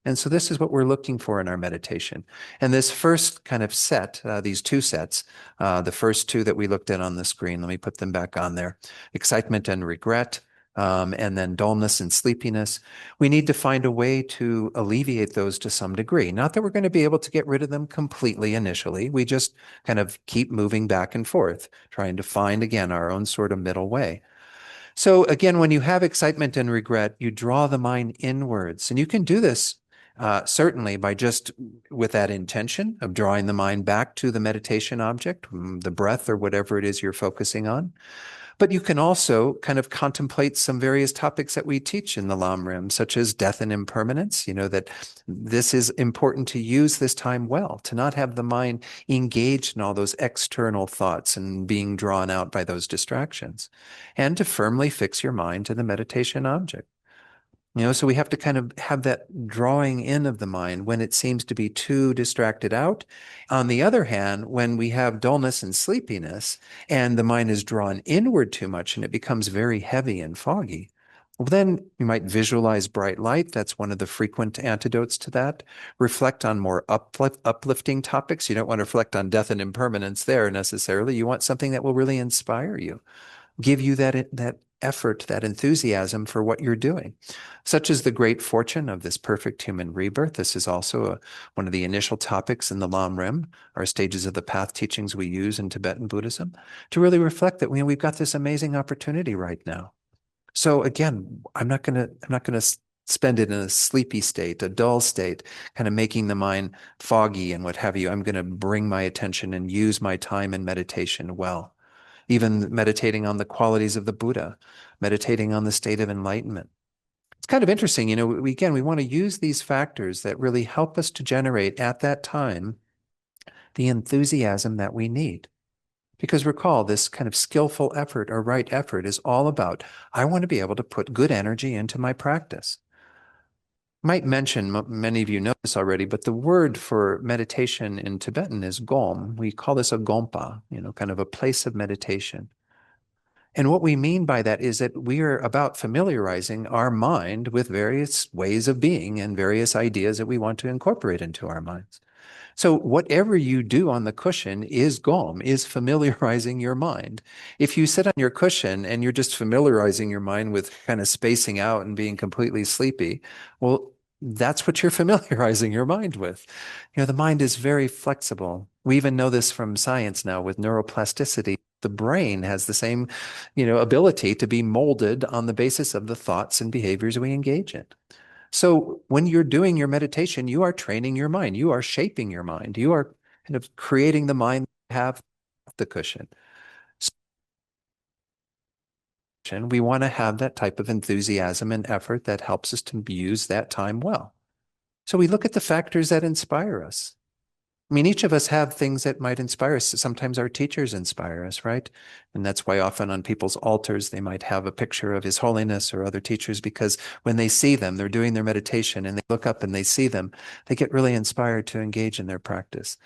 And so this is what we're looking for in our meditation. And this first kind of set, these two sets, the first two that we looked at on the screen, let me put them back on there, excitement and regret, and then dullness and sleepiness. We need to find a way to alleviate those to some degree. Not that we're going to be able to get rid of them completely initially. We just kind of keep moving back and forth, trying to find, again, our own sort of middle way. So again, when you have excitement and regret, you draw the mind inwards. And you can do this certainly by just with that intention of drawing the mind back to the meditation object, the breath or whatever it is you're focusing on. But you can also kind of contemplate some various topics that we teach in the Lam Rim, such as death and impermanence, that this is important to use this time well, to not have the mind engaged in all those external thoughts and being drawn out by those distractions, and to firmly fix your mind to the meditation object. So we have to kind of have that drawing in of the mind when it seems to be too distracted out. On the other hand, when we have dullness and sleepiness and the mind is drawn inward too much and it becomes very heavy and foggy, well, then you might visualize bright light. That's one of the frequent antidotes to that. Reflect on more uplifting topics. You don't want to reflect on death and impermanence there necessarily. You want something that will really inspire you, give you that effort, that enthusiasm for what you're doing. Such is the great fortune of this perfect human rebirth. This is also one of the initial topics in the Lam Rim, our stages of the path teachings we use in Tibetan Buddhism, to really reflect that we've got this amazing opportunity right now. So again, I'm not gonna spend it in a sleepy state, a dull state, kind of making the mind foggy and what have you. I'm going to bring my attention and use my time in meditation well. Even meditating on the qualities of the Buddha, meditating on the state of enlightenment. It's kind of interesting, we want to use these factors that really help us to generate at that time the enthusiasm that we need. Because recall, this kind of skillful effort or right effort is all about, I want to be able to put good energy into my practice. Might mention, many of you know this already, but the word for meditation in Tibetan is gom. We call this a gompa, kind of a place of meditation. And what we mean by that is that we are about familiarizing our mind with various ways of being and various ideas that we want to incorporate into our minds. So whatever you do on the cushion is gom, is familiarizing your mind. If you sit on your cushion and you're just familiarizing your mind with kind of spacing out and being completely sleepy, well, that's what you're familiarizing your mind with. The mind is very flexible. We even know this from science now with neuroplasticity. The brain has the same, ability to be molded on the basis of the thoughts and behaviors we engage in. So when you're doing your meditation, you are training your mind. You are shaping your mind. You are kind of creating the mind that have the cushion. So we want to have that type of enthusiasm and effort that helps us to use that time well. So we look at the factors that inspire us. I mean, each of us have things that might inspire us. Sometimes our teachers inspire us, right? And that's why often on people's altars, they might have a picture of His Holiness or other teachers, because when they see them, they're doing their meditation and they look up and they see them, they get really inspired to engage in their practice.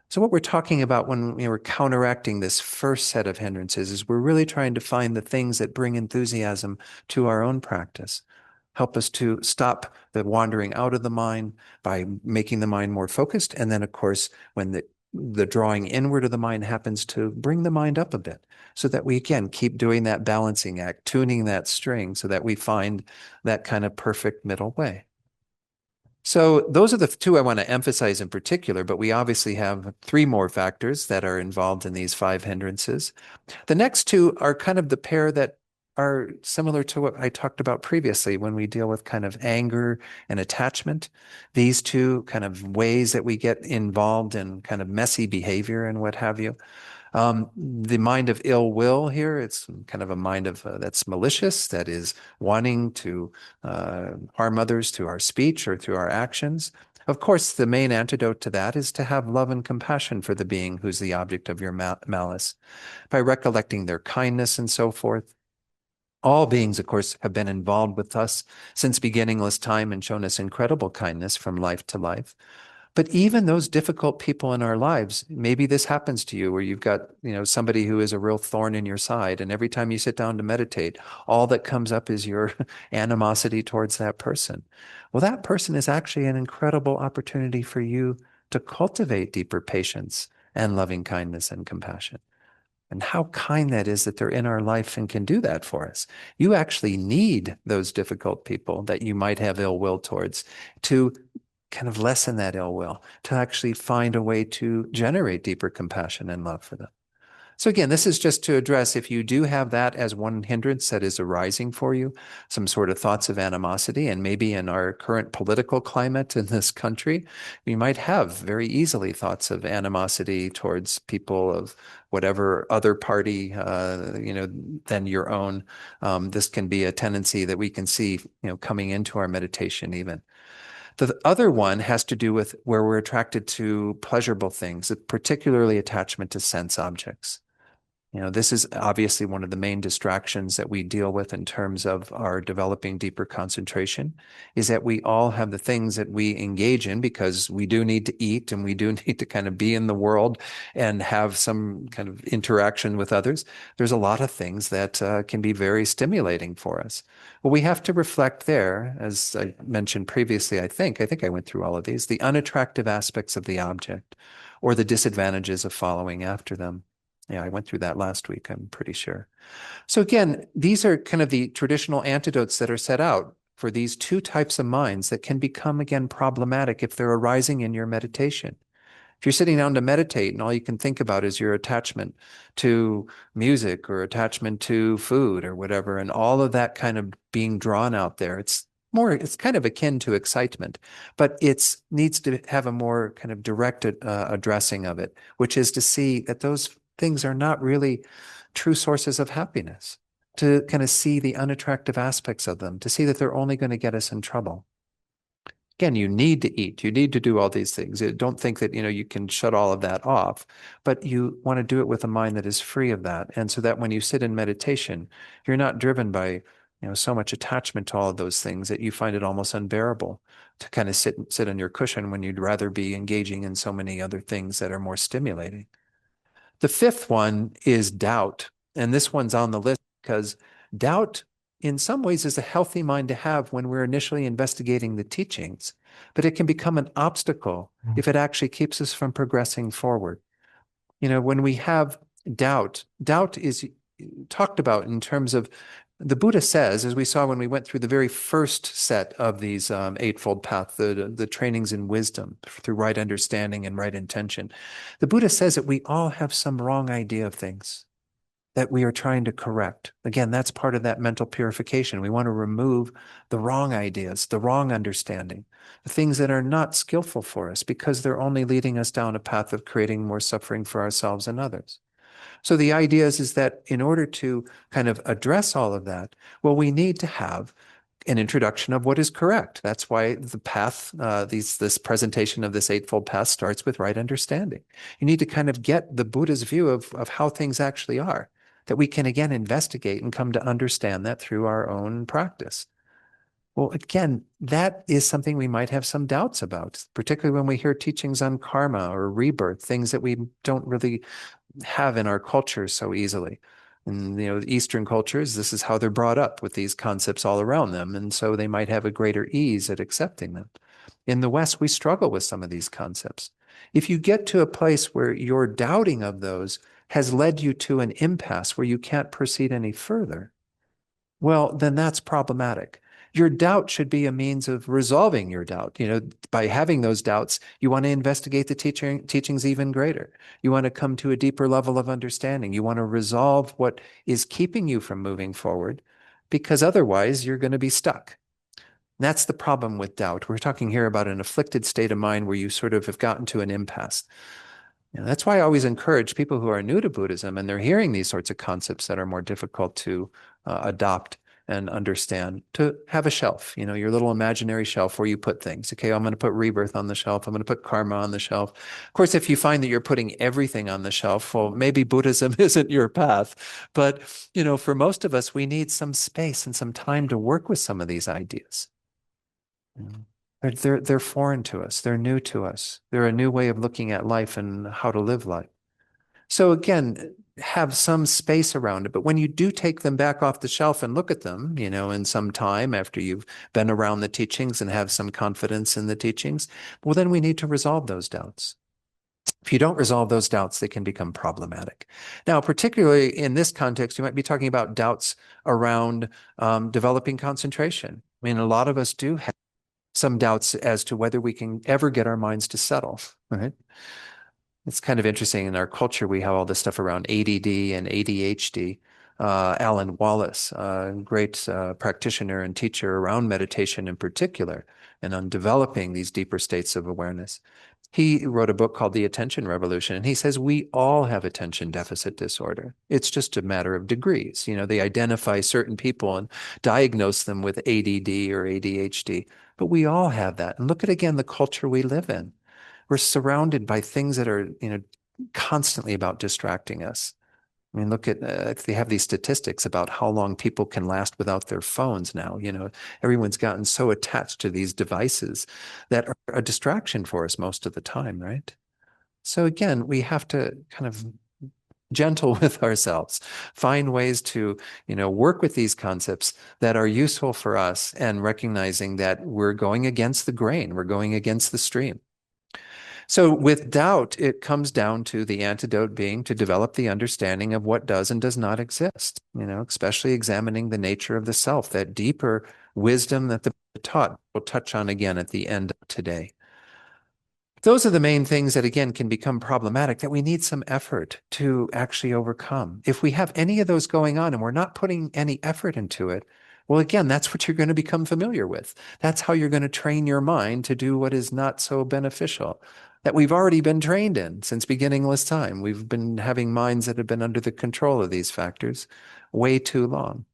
So what we're talking about when we're counteracting this first set of hindrances is we're really trying to find the things that bring enthusiasm to our own practice. Help us to stop the wandering out of the mind by making the mind more focused. And then, of course, when the drawing inward of the mind happens, to bring the mind up a bit so that we, again, keep doing that balancing act, tuning that string so that we find that kind of perfect middle way. So those are the two I want to emphasize in particular, but we obviously have three more factors that are involved in these five hindrances. The next two are kind of the pair that are similar to what I talked about previously when we deal with kind of anger and attachment. These two kind of ways that we get involved in kind of messy behavior and what have you. The mind of ill will here, it's kind of a mind of that's malicious, that is wanting to harm others through our speech or through our actions. Of course, the main antidote to that is to have love and compassion for the being who's the object of your malice, by recollecting their kindness and so forth. All beings, of course, have been involved with us since beginningless time and shown us incredible kindness from life to life. But even those difficult people in our lives, maybe this happens to you where you've got, somebody who is a real thorn in your side. And every time you sit down to meditate, all that comes up is your animosity towards that person. Well, that person is actually an incredible opportunity for you to cultivate deeper patience and loving kindness and compassion. And how kind that is that they're in our life and can do that for us. You actually need those difficult people that you might have ill will towards to kind of lessen that ill will, to actually find a way to generate deeper compassion and love for them. So again, this is just to address if you do have that as one hindrance that is arising for you, some sort of thoughts of animosity, and maybe in our current political climate in this country, we might have very easily thoughts of animosity towards people of whatever other party, than your own. This can be a tendency that we can see, coming into our meditation even. The other one has to do with where we're attracted to pleasurable things, particularly attachment to sense objects. This is obviously one of the main distractions that we deal with in terms of our developing deeper concentration, is that we all have the things that we engage in because we do need to eat and we do need to kind of be in the world and have some kind of interaction with others. There's a lot of things that can be very stimulating for us. Well, we have to reflect there, as I mentioned previously, I think I went through all of these, the unattractive aspects of the object or the disadvantages of following after them. Yeah, I went through that last week, I'm pretty sure. So again, these are kind of the traditional antidotes that are set out for these two types of minds that can become, again, problematic if they're arising in your meditation. If you're sitting down to meditate and all you can think about is your attachment to music or attachment to food or whatever, and all of that kind of being drawn out there, it's kind of akin to excitement, but it needs to have a more kind of direct addressing of it, which is to see that those things are not really true sources of happiness, to kind of see the unattractive aspects of them, to see that they're only going to get us in trouble. Again, you need to eat, you need to do all these things. Don't think that, you can shut all of that off, but you want to do it with a mind that is free of that. And so that when you sit in meditation, you're not driven by, so much attachment to all of those things that you find it almost unbearable to kind of sit on your cushion when you'd rather be engaging in so many other things that are more stimulating. The fifth one is doubt. And this one's on the list because doubt, in some ways, is a healthy mind to have when we're initially investigating the teachings, but it can become an obstacle if it actually keeps us from progressing forward. When we have doubt, doubt is talked about in terms of the Buddha says, as we saw when we went through the very first set of these Eightfold Path, the trainings in wisdom through right understanding and right intention, the Buddha says that we all have some wrong idea of things that we are trying to correct. Again, that's part of that mental purification. We want to remove the wrong ideas, the wrong understanding, the things that are not skillful for us because they're only leading us down a path of creating more suffering for ourselves and others. So the idea is that in order to kind of address all of that, well, we need to have an introduction of what is correct. That's why the path, this presentation of this Eightfold Path starts with right understanding. You need to kind of get the Buddha's view of how things actually are, that we can again investigate and come to understand that through our own practice. Well, again, that is something we might have some doubts about, particularly when we hear teachings on karma or rebirth, things that we don't really have in our culture so easily. In Eastern cultures, this is how they're brought up with these concepts all around them, and so they might have a greater ease at accepting them. In the West, we struggle with some of these concepts. If you get to a place where your doubting of those has led you to an impasse where you can't proceed any further, well, then that's problematic. Your doubt should be a means of resolving your doubt. By having those doubts, you want to investigate the teachings even greater. You want to come to a deeper level of understanding. You want to resolve what is keeping you from moving forward, because otherwise you're going to be stuck. And that's the problem with doubt. We're talking here about an afflicted state of mind where you sort of have gotten to an impasse. That's why I always encourage people who are new to Buddhism and they're hearing these sorts of concepts that are more difficult to adopt and understand, to have a shelf, your little imaginary shelf where you put things. Okay, I'm going to put rebirth on the shelf. I'm going to put karma on the shelf. Of course, if you find that you're putting everything on the shelf, well, maybe Buddhism isn't your path. But, for most of us, we need some space and some time to work with some of these ideas. They're foreign to us. They're new to us. They're a new way of looking at life and how to live life. So again, have some space around it. But when you do take them back off the shelf and look at them, in some time after you've been around the teachings and have some confidence in the teachings, well, then we need to resolve those doubts. If you don't resolve those doubts, they can become problematic. Now, particularly in this context, you might be talking about doubts around developing concentration. I mean, a lot of us do have some doubts as to whether we can ever get our minds to settle, right? It's kind of interesting in our culture, we have all this stuff around ADD and ADHD. Alan Wallace, a great practitioner and teacher around meditation in particular, and on developing these deeper states of awareness. He wrote a book called The Attention Revolution, and he says we all have attention deficit disorder. It's just a matter of degrees. They identify certain people and diagnose them with ADD or ADHD, but we all have that. And look at, again, the culture we live in. We're surrounded by things that are, constantly about distracting us. I mean, look at, they have these statistics about how long people can last without their phones now. Everyone's gotten so attached to these devices that are a distraction for us most of the time, right? So again, we have to kind of gentle with ourselves, find ways to, work with these concepts that are useful for us, and recognizing that we're going against the grain, we're going against the stream. So with doubt, it comes down to the antidote being to develop the understanding of what does and does not exist, especially examining the nature of the self, that deeper wisdom that the Buddha taught. We'll touch on again at the end of today. Those are the main things that, again, can become problematic that we need some effort to actually overcome. If we have any of those going on and we're not putting any effort into it, well, again, that's what you're going to become familiar with. That's how you're going to train your mind to do what is not so beneficial, that we've already been trained in since beginningless time. We've been having minds that have been under the control of these factors way too long.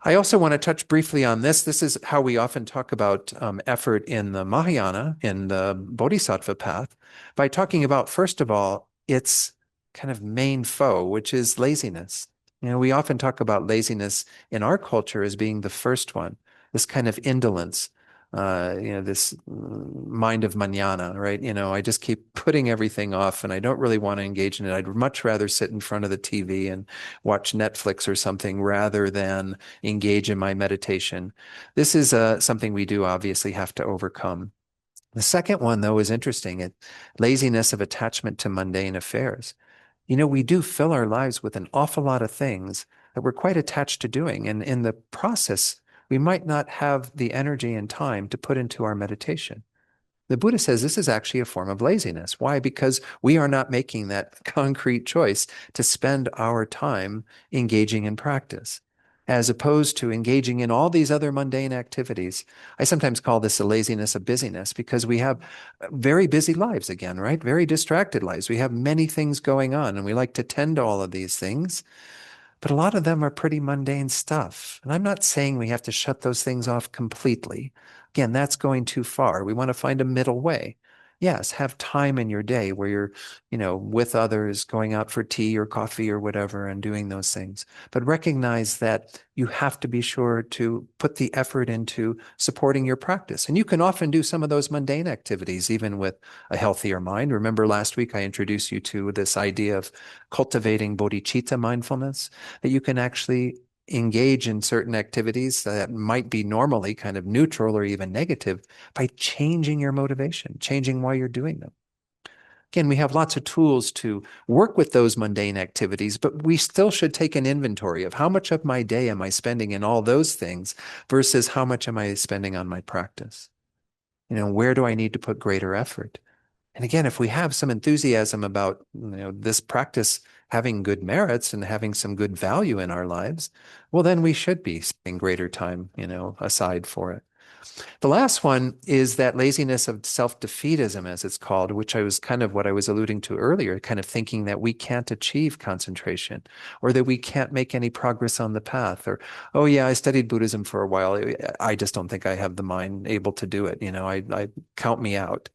I also want to touch briefly on this. This is how we often talk about effort in the Mahayana, in the Bodhisattva path, by talking about, first of all, its kind of main foe, which is laziness. We often talk about laziness in our culture as being the first one, this kind of indolence, this mind of manana, right? I just keep putting everything off and I don't really want to engage in it. I'd much rather sit in front of the TV and watch Netflix or something rather than engage in my meditation. This is something we do obviously have to overcome. The second one, though, is interesting. Laziness of attachment to mundane affairs. We do fill our lives with an awful lot of things that we're quite attached to doing. And in the process, we might not have the energy and time to put into our meditation. The Buddha says this is actually a form of laziness. Why? Because we are not making that concrete choice to spend our time engaging in practice, as opposed to engaging in all these other mundane activities. I sometimes call this a laziness of busyness because we have very busy lives again, right? Very distracted lives. We have many things going on and we like to tend to all of these things. But a lot of them are pretty mundane stuff. And I'm not saying we have to shut those things off completely. Again, that's going too far. We want to find a middle way. Yes, have time in your day where you're, with others, going out for tea or coffee or whatever and doing those things. But recognize that you have to be sure to put the effort into supporting your practice. And you can often do some of those mundane activities, even with a healthier mind. Remember last week, I introduced you to this idea of cultivating bodhicitta mindfulness, that you can actually engage in certain activities that might be normally kind of neutral or even negative by changing your motivation, changing why you're doing them. Again, we have lots of tools to work with those mundane activities, but we still should take an inventory of how much of my day am I spending in all those things versus how much am I spending on my practice? Where do I need to put greater effort? And again, if we have some enthusiasm about this practice having good merits and having some good value in our lives, well, then we should be spending greater time, aside for it. The last one is that laziness of self-defeatism, as it's called, which I was kind of what I was alluding to earlier, kind of thinking that we can't achieve concentration or that we can't make any progress on the path, or, oh yeah, I studied Buddhism for a while. I just don't think I have the mind able to do it. I count me out.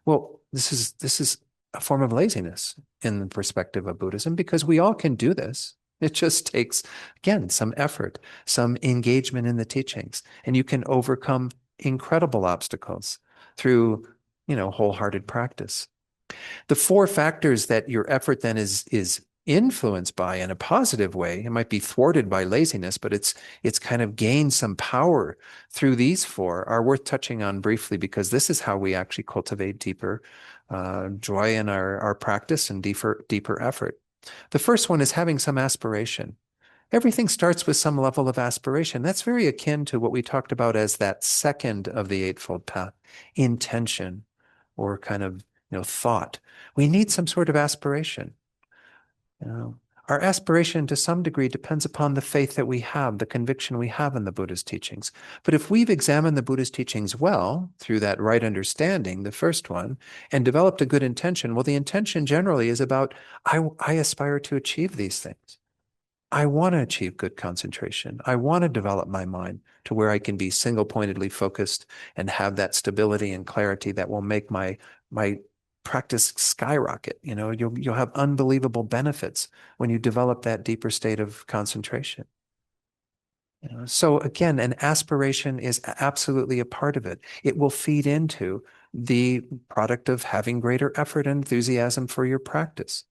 Well, this is a form of laziness in the perspective of Buddhism because we all can do this. It just takes, again, some effort, some engagement in the teachings, and you can overcome incredible obstacles through, wholehearted practice. The four factors that your effort then is influenced by in a positive way, it might be thwarted by laziness, but it's kind of gained some power through these four, are worth touching on briefly because this is how we actually cultivate deeper joy in our practice and deeper effort. The first one is having some aspiration. Everything starts with some level of aspiration. That's very akin to what we talked about as that second of the Eightfold Path, intention or kind of, thought. We need some sort of aspiration. Our aspiration to some degree depends upon the faith that we have, the conviction we have in the Buddha's teachings. But if we've examined the Buddha's teachings well, through that right understanding, the first one, and developed a good intention, well, the intention generally is about, I aspire to achieve these things. I want to achieve good concentration. I want to develop my mind to where I can be single-pointedly focused and have that stability and clarity that will make my practice skyrocket. You'll have unbelievable benefits when you develop that deeper state of concentration. So again, an aspiration is absolutely a part of it. It will feed into the product of having greater effort and enthusiasm for your practice,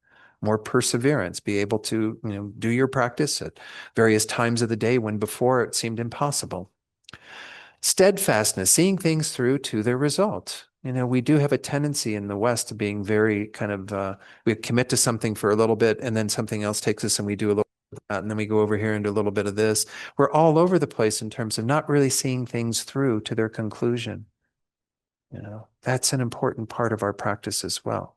more perseverance, be able to, do your practice at various times of the day when before it seemed impossible. Steadfastness, seeing things through to their result. We do have a tendency in the West of being very kind of, we commit to something for a little bit and then something else takes us and we do a little bit of that and then we go over here and do a little bit of this. We're all over the place in terms of not really seeing things through to their conclusion. That's an important part of our practice as well.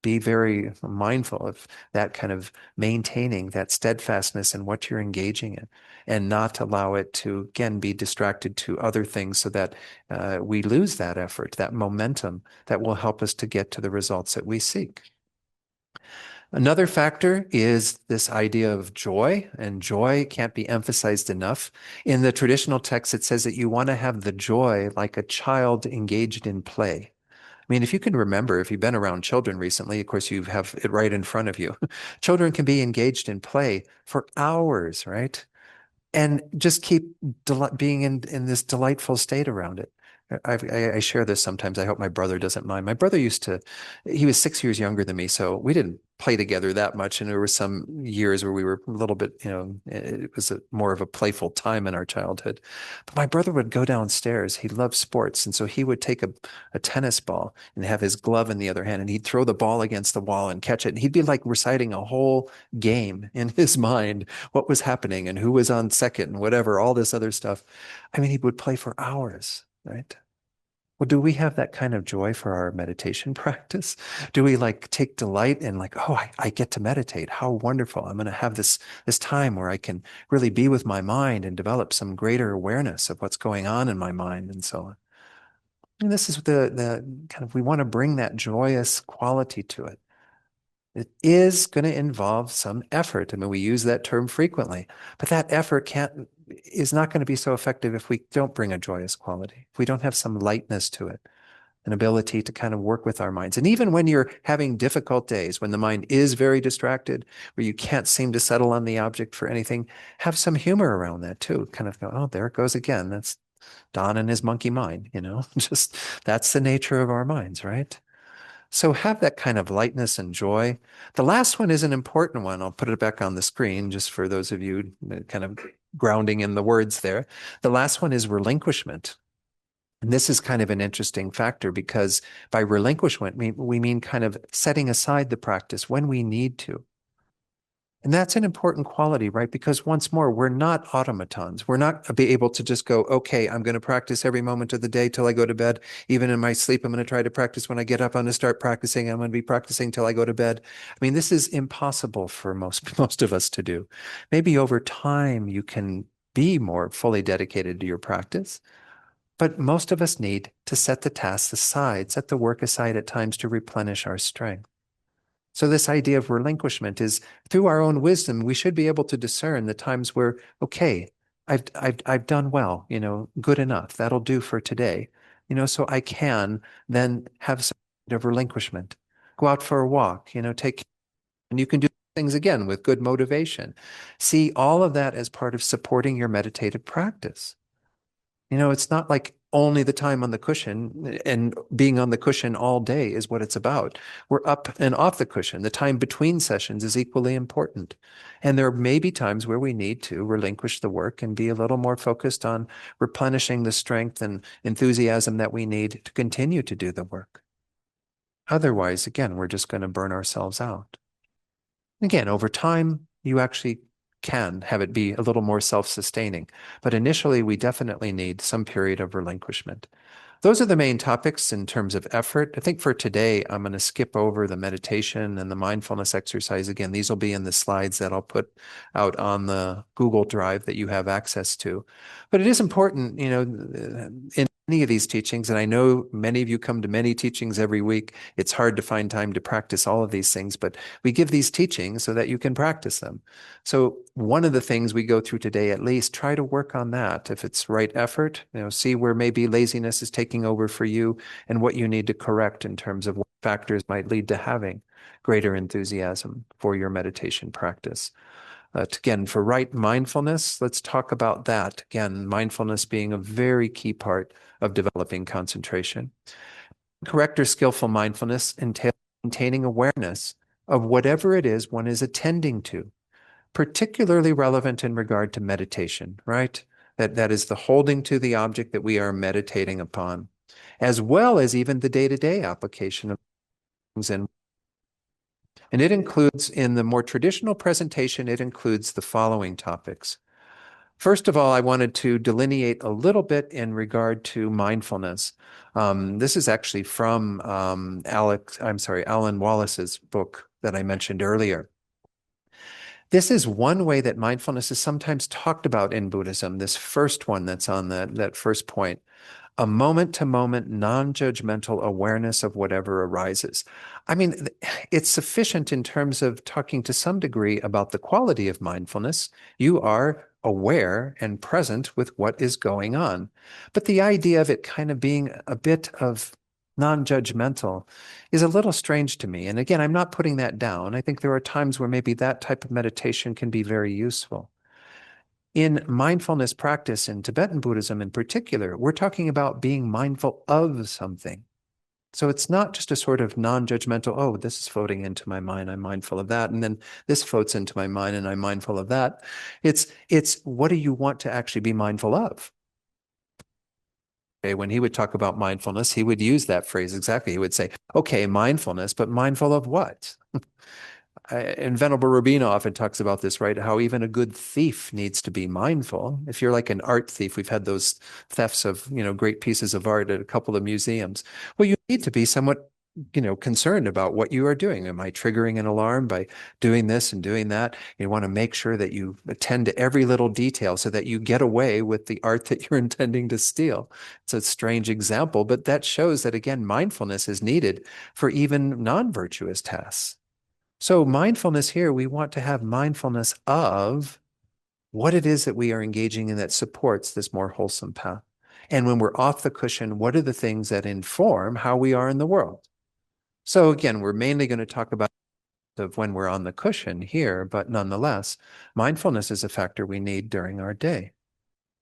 Be very mindful of that kind of maintaining that steadfastness in what you're engaging in and not allow it to, again, be distracted to other things so that we lose that effort, that momentum that will help us to get to the results that we seek. Another factor is this idea of joy, and joy can't be emphasized enough. In the traditional text, it says that you want to have the joy like a child engaged in play. I mean, if you can remember, if you've been around children recently, of course, you have it right in front of you. Children can be engaged in play for hours, right? And just keep being in this delightful state around it. I share this sometimes. I hope my brother doesn't mind. My brother he was 6 years younger than me, so we didn't play together that much. And there were some years where we were a little bit, it was more of a playful time in our childhood. But my brother would go downstairs. He loved sports. And so he would take a tennis ball and have his glove in the other hand, and he'd throw the ball against the wall and catch it. And he'd be like reciting a whole game in his mind, what was happening and who was on second and whatever, all this other stuff. I mean, he would play for hours, right? Well, do we have that kind of joy for our meditation practice? Do we take delight in oh, I get to meditate. How wonderful. I'm going to have this time where I can really be with my mind and develop some greater awareness of what's going on in my mind and so on. And this is the kind of, we want to bring that joyous quality to it. It is going to involve some effort. I mean, we use that term frequently, but that effort is not going to be so effective if we don't bring a joyous quality, if we don't have some lightness to it, an ability to kind of work with our minds. And even when you're having difficult days, when the mind is very distracted, where you can't seem to settle on the object for anything, have some humor around that too. Kind of go, oh, there it goes again. That's Don and his monkey mind, just that's the nature of our minds, right? So have that kind of lightness and joy. The last one is an important one. I'll put it back on the screen just for those of you kind of grounding in the words there. The last one is relinquishment. And this is kind of an interesting factor because by relinquishment, we mean kind of setting aside the practice when we need to. And that's an important quality, right? Because once more, we're not automatons. We're not be able to just go, okay, I'm going to practice every moment of the day till I go to bed. Even in my sleep, I'm going to try to practice. When I get up, I'm going to start practicing. I'm going to be practicing till I go to bed. I mean, this is impossible for most of us to do. Maybe over time, you can be more fully dedicated to your practice. But most of us need to set the tasks aside, set the work aside at times to replenish our strength. So this idea of relinquishment is through our own wisdom, we should be able to discern the times where, okay, I've done well, good enough. That'll do for today. So I can then have some kind of relinquishment. Go out for a walk, take, and you can do things again with good motivation. See all of that as part of supporting your meditative practice. It's not like only the time on the cushion and being on the cushion all day is what it's about. We're up and off the cushion. The time between sessions is equally important. And there may be times where we need to relinquish the work and be a little more focused on replenishing the strength and enthusiasm that we need to continue to do the work. Otherwise, again, we're just going to burn ourselves out. Again, over time, you actually can have it be a little more self-sustaining. But initially, we definitely need some period of relinquishment. Those are the main topics in terms of effort. I think for today, I'm going to skip over the meditation and the mindfulness exercise. Again, these will be in the slides that I'll put out on the Google Drive that you have access to. But it is important, in many of these teachings, and I know many of you come to many teachings every week. It's hard to find time to practice all of these things, but we give these teachings so that you can practice them. So one of the things we go through today, at least, try to work on that. If it's right effort, see where maybe laziness is taking over for you and what you need to correct in terms of what factors might lead to having greater enthusiasm for your meditation practice. Again, for right mindfulness, let's talk about that. Again, mindfulness being a very key part of developing concentration. Correct or skillful mindfulness entails maintaining awareness of whatever it is one is attending to, particularly relevant in regard to meditation, right? That is the holding to the object that we are meditating upon. as well as even the day-to-day application of things. And it includes, in the more traditional presentation, it includes the following topics. First of all, I wanted to delineate a little bit in regard to mindfulness. This is actually from Alan Wallace's book that I mentioned earlier. This is one way that mindfulness is sometimes talked about in Buddhism, this first one that's on that first point. A moment-to-moment, non-judgmental awareness of whatever arises. I mean, it's sufficient in terms of talking to some degree about the quality of mindfulness. You are aware and present with what is going on. But the idea of it kind of being a bit of non-judgmental is a little strange to me. And again, I'm not putting that down. I think there are times where maybe that type of meditation can be very useful. In mindfulness practice in Tibetan Buddhism in particular, we're talking about being mindful of something. So it's not just a sort of non-judgmental, oh, this is floating into my mind, I'm mindful of that. And then this floats into my mind and I'm mindful of that. It's what do you want to actually be mindful of? Okay, when he would talk about mindfulness, he would use that phrase exactly. He would say, okay, mindfulness, but mindful of what? And Venerable Rubina often talks about this, right? How even a good thief needs to be mindful. If you're like an art thief, we've had those thefts of, great pieces of art at a couple of museums. Well, you need to be somewhat, concerned about what you are doing. Am I triggering an alarm by doing this and doing that? You want to make sure that you attend to every little detail so that you get away with the art that you're intending to steal. It's a strange example, but that shows that, again, mindfulness is needed for even non-virtuous tasks. So mindfulness here, we want to have mindfulness of what it is that we are engaging in that supports this more wholesome path. And when we're off the cushion, what are the things that inform how we are in the world? So again, we're mainly going to talk about of when we're on the cushion here, but nonetheless, mindfulness is a factor we need during our day.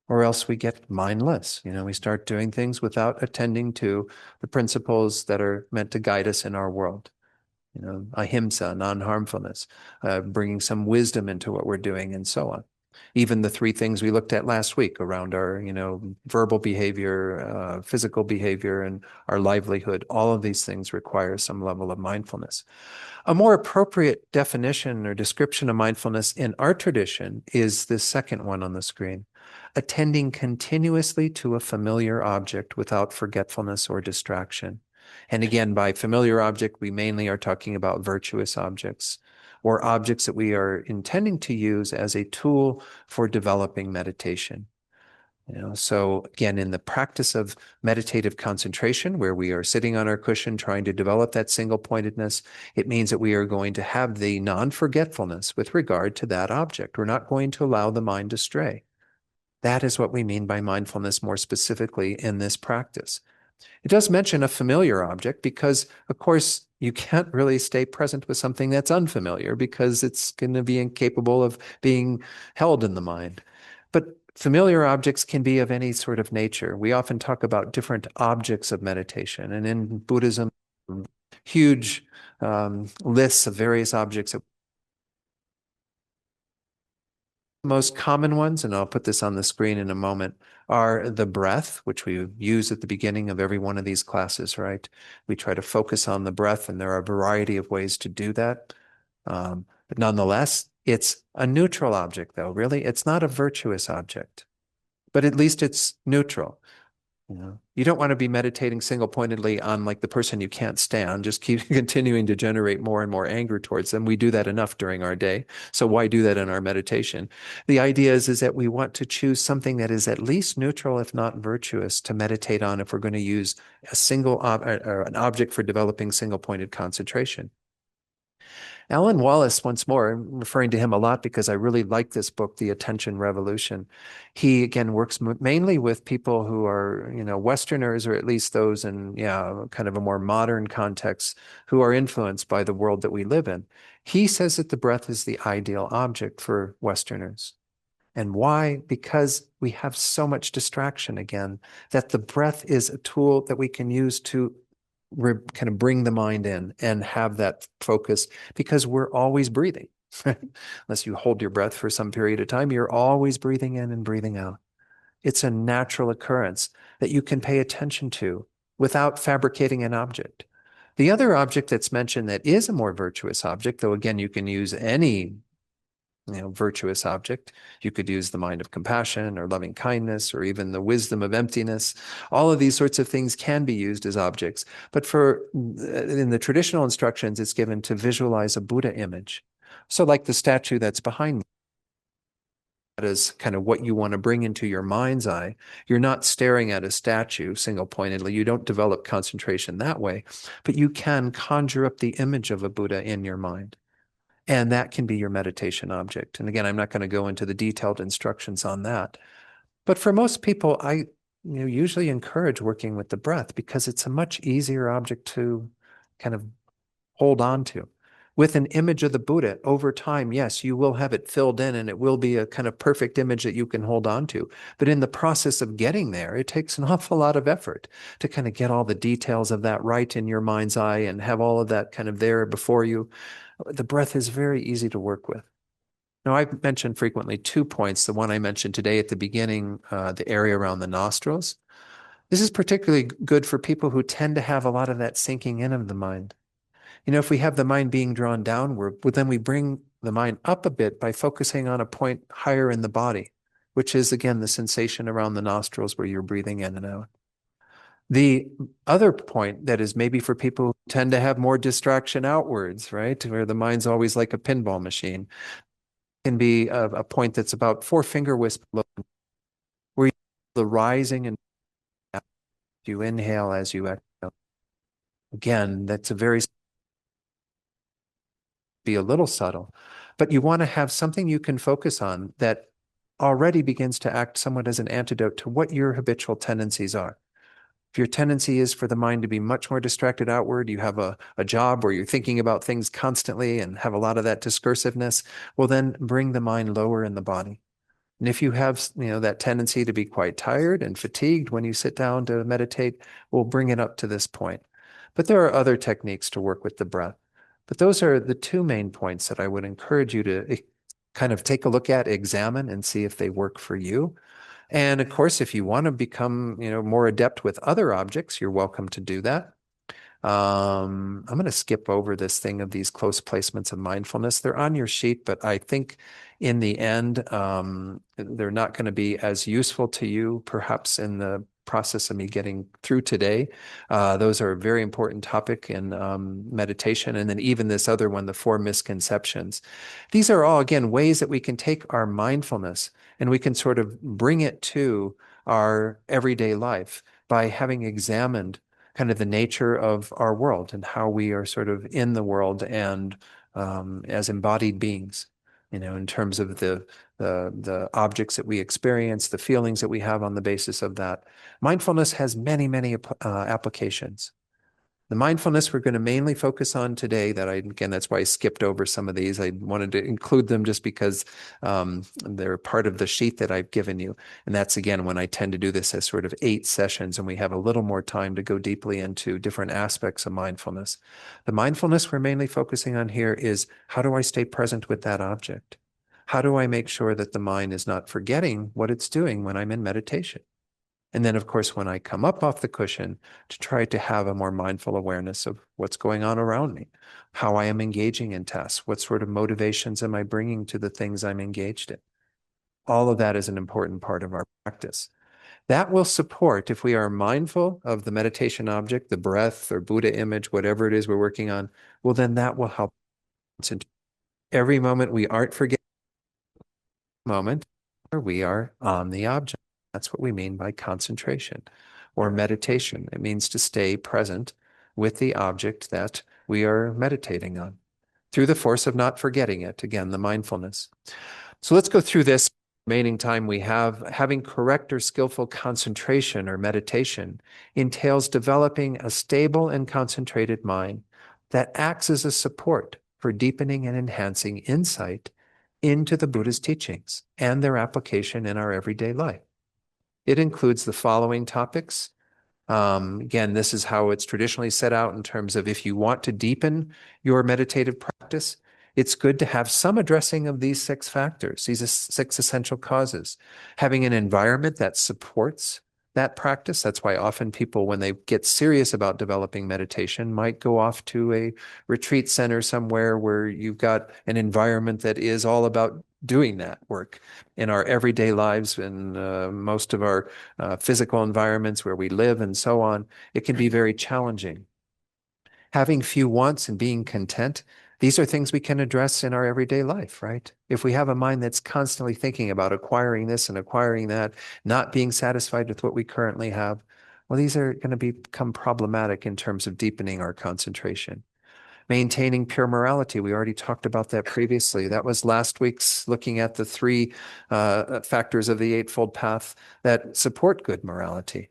Or else we get mindless. We start doing things without attending to the principles that are meant to guide us in our world. Ahimsa, non-harmfulness, bringing some wisdom into what we're doing and so on. Even the three things we looked at last week around our, verbal behavior, physical behavior, and our livelihood, all of these things require some level of mindfulness. A more appropriate definition or description of mindfulness in our tradition is this second one on the screen. Attending continuously to a familiar object without forgetfulness or distraction. And again, by familiar object, we mainly are talking about virtuous objects or objects that we are intending to use as a tool for developing meditation. So again, in the practice of meditative concentration, where we are sitting on our cushion trying to develop that single pointedness, it means that we are going to have the non-forgetfulness with regard to that object. We're not going to allow the mind to stray. That is what we mean by mindfulness more specifically in this practice. It does mention a familiar object because, of course, you can't really stay present with something that's unfamiliar because it's going to be incapable of being held in the mind. But familiar objects can be of any sort of nature. We often talk about different objects of meditation, and in Buddhism, huge lists of various objects. Most common ones, and I'll put this on the screen in a moment, are the breath, which we use at the beginning of every one of these classes, right? We try to focus on the breath, and there are a variety of ways to do that. But nonetheless, it's a neutral object, though, really. It's not a virtuous object, but at least it's neutral. You don't want to be meditating single-pointedly on like the person you can't stand, just keep continuing to generate more and more anger towards them. We do that enough during our day. So why do that in our meditation? The idea is that we want to choose something that is at least neutral, if not virtuous, to meditate on if we're going to use an object for developing single-pointed concentration. Alan Wallace, once more, I'm referring to him a lot because I really like this book, The Attention Revolution. He, again, works mainly with people who are, Westerners, or at least those in, kind of a more modern context, who are influenced by the world that we live in. He says that the breath is the ideal object for Westerners. And why? Because we have so much distraction again, that the breath is a tool that we can use to kind of bring the mind in and have that focus, because we're always breathing. Unless you hold your breath for some period of time, you're always breathing in and breathing out. It's a natural occurrence that you can pay attention to without fabricating an object. The other object that's mentioned that is a more virtuous object, though again, you can use any virtuous object. You could use the mind of compassion or loving kindness or even the wisdom of emptiness. All of these sorts of things can be used as objects. But in the traditional instructions, it's given to visualize a Buddha image. So like the statue that's behind me, that is kind of what you want to bring into your mind's eye. You're not staring at a statue single-pointedly. You don't develop concentration that way, but you can conjure up the image of a Buddha in your mind. And that can be your meditation object. And again, I'm not going to go into the detailed instructions on that. But for most people, I usually encourage working with the breath because it's a much easier object to kind of hold on to. With an image of the Buddha, over time, yes, you will have it filled in and it will be a kind of perfect image that you can hold on to. But in the process of getting there, it takes an awful lot of effort to kind of get all the details of that right in your mind's eye and have all of that kind of there before you. The breath is very easy to work with. Now, I've mentioned frequently 2 points. The one I mentioned today at the beginning, the area around the nostrils. This is particularly good for people who tend to have a lot of that sinking in of the mind. If we have the mind being drawn downward, well, then we bring the mind up a bit by focusing on a point higher in the body, which is, again, the sensation around the nostrils where you're breathing in and out. The other point that is maybe for people who tend to have more distraction outwards, right, where the mind's always like a pinball machine, can be a point that's about 4 finger wisp low, where you the rising and you inhale as you exhale. Again, that's be a little subtle, but you want to have something you can focus on that already begins to act somewhat as an antidote to what your habitual tendencies are. If your tendency is for the mind to be much more distracted outward, you have a job where you're thinking about things constantly and have a lot of that discursiveness, well, then bring the mind lower in the body. And if you have, that tendency to be quite tired and fatigued when you sit down to meditate, we'll bring it up to this point. But there are other techniques to work with the breath. But those are the 2 main points that I would encourage you to kind of take a look at, examine, and see if they work for you. And of course, if you want to become, more adept with other objects, you're welcome to do that. I'm going to skip over this thing of these close placements of mindfulness. They're on your sheet, but I think in the end, they're not going to be as useful to you, perhaps in the process of me getting through today. Those are a very important topic in meditation. And then even this other one, the 4 misconceptions. These are all, again, ways that we can take our mindfulness and we can sort of bring it to our everyday life by having examined kind of the nature of our world and how we are sort of in the world and as embodied beings, in terms of the objects that we experience, the feelings that we have on the basis of that. Mindfulness has many, many applications. The mindfulness we're going to mainly focus on today, that's why I skipped over some of these. I wanted to include them just because they're part of the sheet that I've given you. And that's, again, when I tend to do this as sort of 8 sessions and we have a little more time to go deeply into different aspects of mindfulness. The mindfulness we're mainly focusing on here is, how do I stay present with that object? How do I make sure that the mind is not forgetting what it's doing when I'm in meditation? And then, of course, when I come up off the cushion, to try to have a more mindful awareness of what's going on around me, how I am engaging in tasks, what sort of motivations am I bringing to the things I'm engaged in. All of that is an important part of our practice. That will support, if we are mindful of the meditation object, the breath or Buddha image, whatever it is we're working on, well, then that will help. Every moment we aren't forgetting moment where we are on the object. That's what we mean by concentration or meditation. It means to stay present with the object that we are meditating on through the force of not forgetting it. Again, the mindfulness. So let's go through this remaining time we have. Having correct or skillful concentration or meditation entails developing a stable and concentrated mind that acts as a support for deepening and enhancing insight into the Buddha's teachings and their application in our everyday life. It includes the following topics. Again, this is how it's traditionally set out in terms of if you want to deepen your meditative practice, it's good to have some addressing of these 6 factors, these 6 essential causes. Having an environment that supports that practice. That's why often people, when they get serious about developing meditation, might go off to a retreat center somewhere where you've got an environment that is all about doing that work. In our everyday lives, in most of our physical environments where we live and so on, it can be very challenging. Having few wants and being content, these are things we can address in our everyday life, right? If we have a mind that's constantly thinking about acquiring this and acquiring that, not being satisfied with what we currently have, well, these are going to become problematic in terms of deepening our concentration. Maintaining pure morality. We already talked about that previously. That was last week's looking at the three factors of the Eightfold Path that support good morality.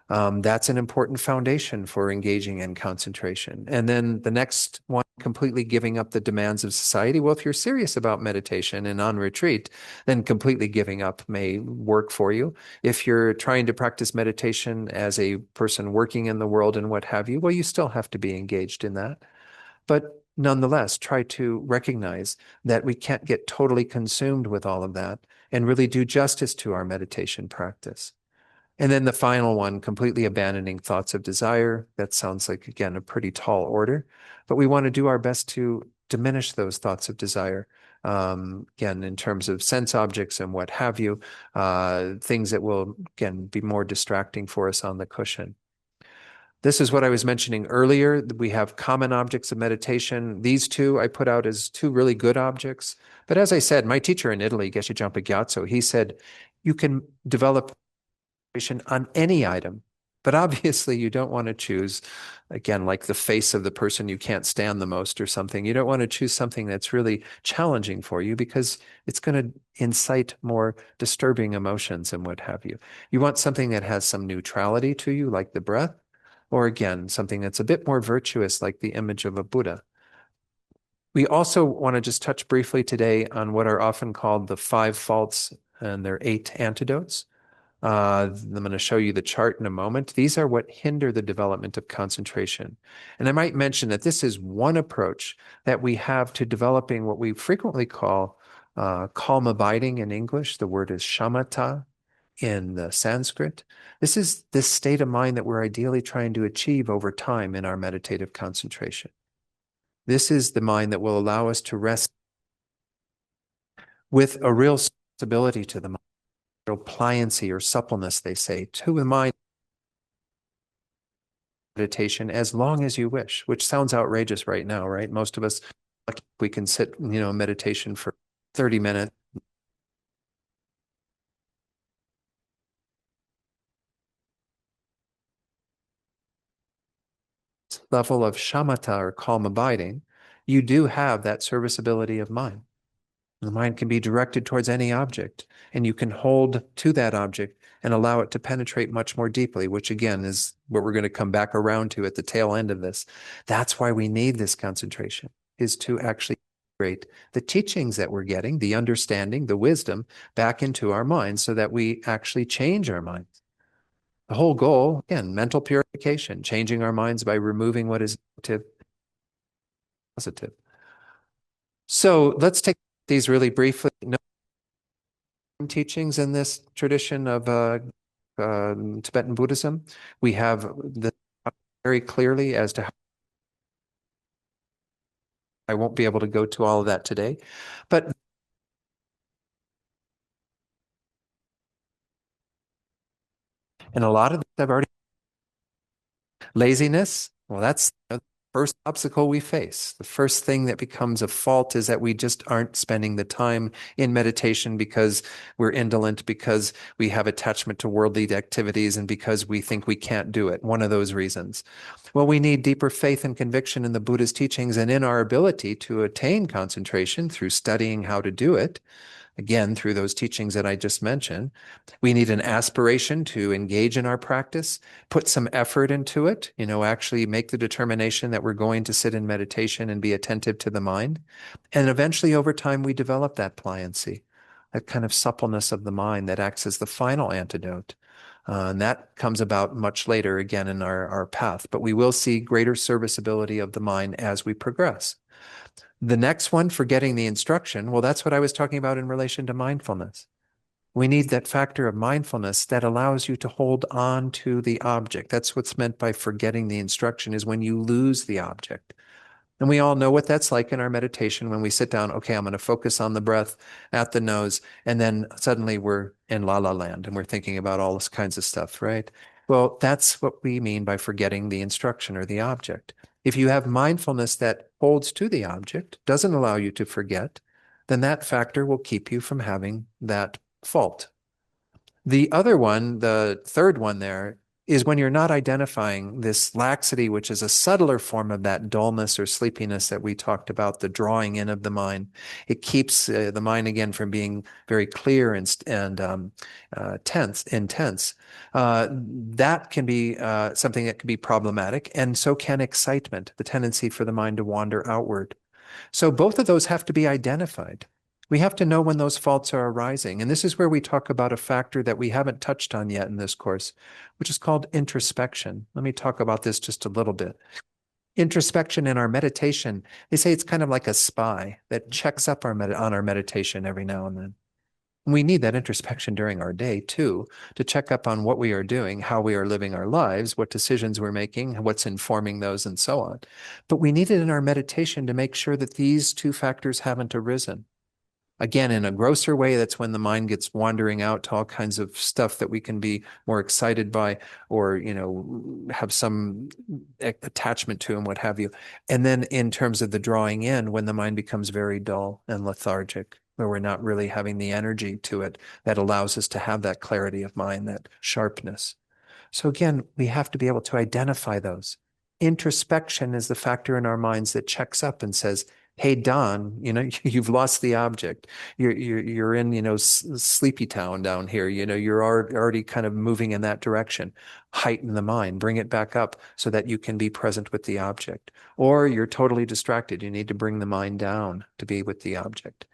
That's an important foundation for engaging in concentration. And then the next one, completely giving up the demands of society. Well, if you're serious about meditation and on retreat, then completely giving up may work for you. If you're trying to practice meditation as a person working in the world and what have you, well, you still have to be engaged in that. But nonetheless, try to recognize that we can't get totally consumed with all of that and really do justice to our meditation practice. And then the final one, completely abandoning thoughts of desire. That sounds like, again, a pretty tall order, but we want to do our best to diminish those thoughts of desire. Again, in terms of sense objects and what have you, things that will, again, be more distracting for us on the cushion. This is what I was mentioning earlier. We have common objects of meditation. These two I put out as two really good objects. But as I said, my teacher in Italy, Geshe Jampa Gyatso, he said, you can develop on any item, but obviously you don't want to choose, again, like the face of the person you can't stand the most or something. You don't want to choose something that's really challenging for you because it's going to incite more disturbing emotions and what have you. You want something that has some neutrality to you, like the breath, or again, something that's a bit more virtuous, like the image of a Buddha. We also want to just touch briefly today on what are often called the 5 faults and their 8 antidotes. I'm going to show you the chart in a moment. These are what hinder the development of concentration. And I might mention that this is one approach that we have to developing what we frequently call calm abiding in English. The word is shamatha in the Sanskrit. This is this state of mind that we're ideally trying to achieve over time in our meditative concentration. This is the mind that will allow us to rest with a real stability to the mind. Pliancy or suppleness, they say, to the mind meditation as long as you wish, which sounds outrageous right now, right? Most of us, we can sit, meditation for 30 minutes. Level of shamatha or calm abiding, you do have that serviceability of mind. The mind can be directed towards any object, and you can hold to that object and allow it to penetrate much more deeply, which again is what we're going to come back around to at the tail end of this. That's why we need this concentration, is to actually integrate the teachings that we're getting, the understanding, the wisdom back into our minds so that we actually change our minds. The whole goal, again, mental purification, changing our minds by removing what is negative, positive. So let's take these really briefly. Teachings in this tradition of Tibetan Buddhism. We have the very clearly as to how I won't be able to go to all of that today, but and a lot of this I've already laziness. Well, that's the first obstacle we face. The first thing that becomes a fault is that we just aren't spending the time in meditation because we're indolent, because we have attachment to worldly activities, and because we think we can't do it. One of those reasons. Well, we need deeper faith and conviction in the Buddha's teachings and in our ability to attain concentration through studying how to do it. Again, through those teachings that I just mentioned. We need an aspiration to engage in our practice, put some effort into it, actually make the determination that we're going to sit in meditation and be attentive to the mind. And eventually, over time, we develop that pliancy, that kind of suppleness of the mind that acts as the final antidote. And that comes about much later, again, in our path. But we will see greater serviceability of the mind as we progress. The next one, forgetting the instruction, well, that's what I was talking about in relation to mindfulness. We need that factor of mindfulness that allows you to hold on to the object. That's what's meant by forgetting the instruction, is when you lose the object. And we all know what that's like in our meditation when we sit down. Okay, I'm going to focus on the breath at the nose. And then suddenly we're in la la land and we're thinking about all this kinds of stuff, right? Well, that's what we mean by forgetting the instruction or the object. If you have mindfulness that holds to the object, doesn't allow you to forget, then that factor will keep you from having that fault. The other one, the third one there, is when you're not identifying this laxity, which is a subtler form of that dullness or sleepiness that we talked about, the drawing in of the mind. It keeps the mind again from being very clear and intense. That can be something that can be problematic, and so can excitement, the tendency for the mind to wander outward. So both of those have to be identified. We have to know when those faults are arising. And this is where we talk about a factor that we haven't touched on yet in this course, which is called introspection. Let me talk about this just a little bit. Introspection in our meditation, they say it's kind of like a spy that checks up on our meditation every now and then. We need that introspection during our day too, to check up on what we are doing, how we are living our lives, what decisions we're making, what's informing those, and so on. But we need it in our meditation to make sure that these two factors haven't arisen. Again, in a grosser way, that's when the mind gets wandering out to all kinds of stuff that we can be more excited by, or, have some attachment to and what have you. And then in terms of the drawing in, when the mind becomes very dull and lethargic, where we're not really having the energy to it that allows us to have that clarity of mind, that sharpness. So again, we have to be able to identify those. Introspection is the factor in our minds that checks up and says, hey, Don, you've lost the object. You're in, sleepy town down here. You're already kind of moving in that direction. Heighten the mind, bring it back up so that you can be present with the object. Or you're totally distracted. You need to bring the mind down to be with the object.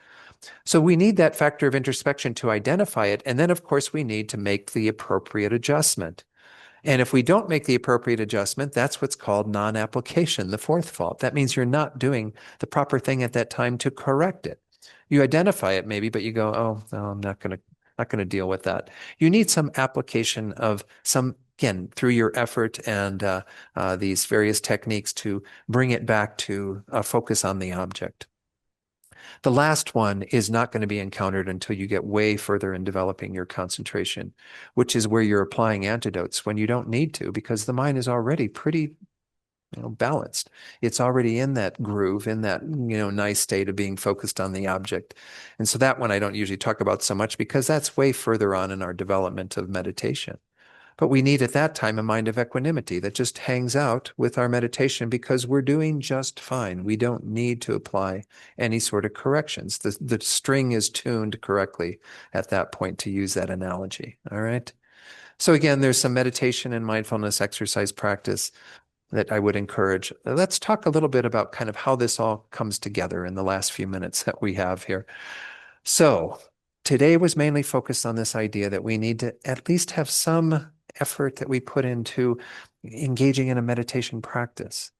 So we need that factor of introspection to identify it. And then, of course, we need to make the appropriate adjustment. And if we don't make the appropriate adjustment, that's what's called non-application, the fourth fault. That means you're not doing the proper thing at that time to correct it. You identify it maybe, but you go, oh, no, I'm not going to deal with that. You need some application of some, again, through your effort and these various techniques to bring it back to a focus on the object. The last one is not going to be encountered until you get way further in developing your concentration, which is where you're applying antidotes when you don't need to, because the mind is already pretty balanced. It's already in that groove, in that nice state of being focused on the object. And so that one I don't usually talk about so much because that's way further on in our development of meditation. But we need at that time a mind of equanimity that just hangs out with our meditation because we're doing just fine. We don't need to apply any sort of corrections. The string is tuned correctly at that point, to use that analogy. All right. So again, there's some meditation and mindfulness exercise practice that I would encourage. Let's talk a little bit about kind of how this all comes together in the last few minutes that we have here. So today was mainly focused on this idea that we need to at least have some effort that we put into engaging in a meditation practice.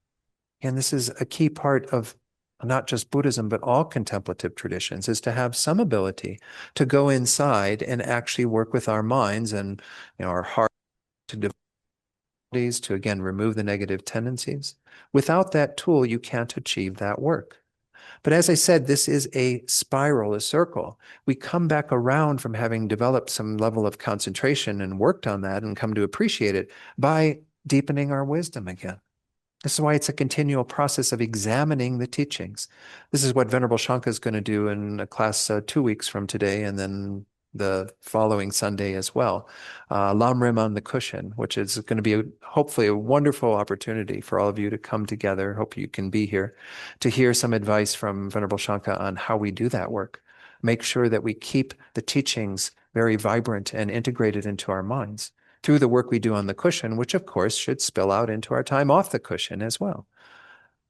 And this is a key part of not just Buddhism, but all contemplative traditions, is to have some ability to go inside and actually work with our minds and our heart to develop these, to again remove the negative tendencies. Without that tool, you can't achieve that work. But as I said, this is a spiral, a circle. We come back around from having developed some level of concentration and worked on that and come to appreciate it by deepening our wisdom again. This is why it's a continual process of examining the teachings. This is what Venerable Shanka is going to do in a class 2 weeks from today, and then the following Sunday as well. Lamrim on the cushion, which is going to be hopefully a wonderful opportunity for all of you to come together. Hope you can be here to hear some advice from Venerable Shanka on how we do that work. Make sure that we keep the teachings very vibrant and integrated into our minds through the work we do on the cushion, which of course should spill out into our time off the cushion as well.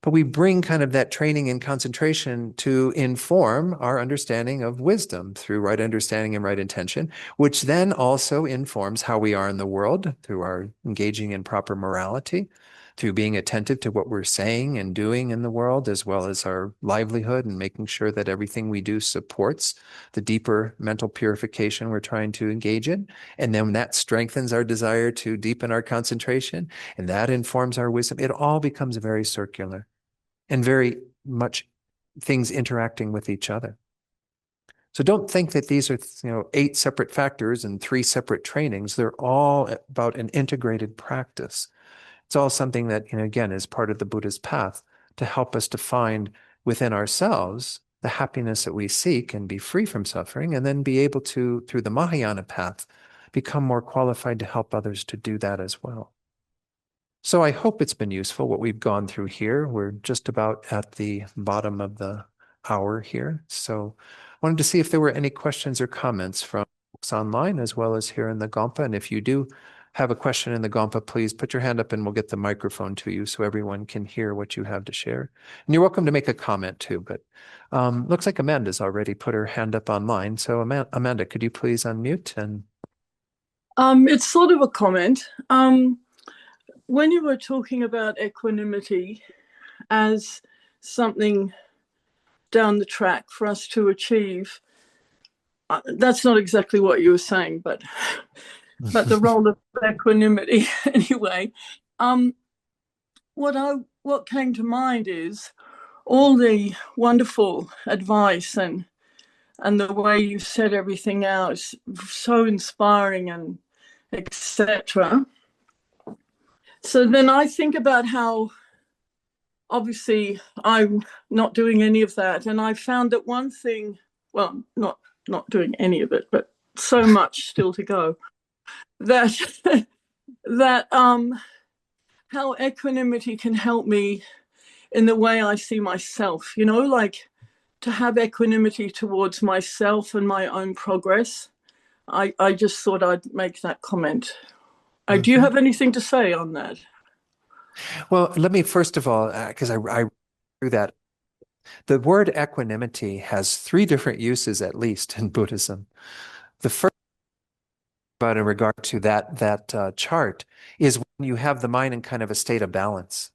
But we bring kind of that training and concentration to inform our understanding of wisdom through right understanding and right intention, which then also informs how we are in the world through our engaging in proper morality, through being attentive to what we're saying and doing in the world, as well as our livelihood, and making sure that everything we do supports the deeper mental purification we're trying to engage in. And then that strengthens our desire to deepen our concentration, and that informs our wisdom. It all becomes very circular and very much things interacting with each other. So don't think that these are, 8 separate factors and 3 separate trainings. They're all about an integrated practice. It's all something that, again, is part of the Buddha's path to help us to find within ourselves the happiness that we seek and be free from suffering, and then be able to, through the Mahayana path, become more qualified to help others to do that as well. So I hope it's been useful what we've gone through here. We're just about at the bottom of the hour here. So I wanted to see if there were any questions or comments from folks online as well as here in the Gompa. And if you do have a question in the Gompa, please put your hand up and we'll get the microphone to you so everyone can hear what you have to share. And you're welcome to make a comment too, but looks like Amanda's already put her hand up online. So Amanda, could you please unmute? And it's sort of a comment. When you were talking about equanimity as something down the track for us to achieve, that's not exactly what you were saying, but the role of equanimity anyway. What came to mind is all the wonderful advice and the way you set everything out is so inspiring and etc. So then I think about how obviously I'm not doing any of that. And I found that one thing, well, not doing any of it, but so much still to go, that how equanimity can help me in the way I see myself, like to have equanimity towards myself and my own progress. I just thought I'd make that comment. Do you have anything to say on that? Well, let me first of all, because I through that, the word equanimity has 3 different uses, at least in Buddhism. The first, but in regard to that chart, is when you have the mind in kind of a state of balance.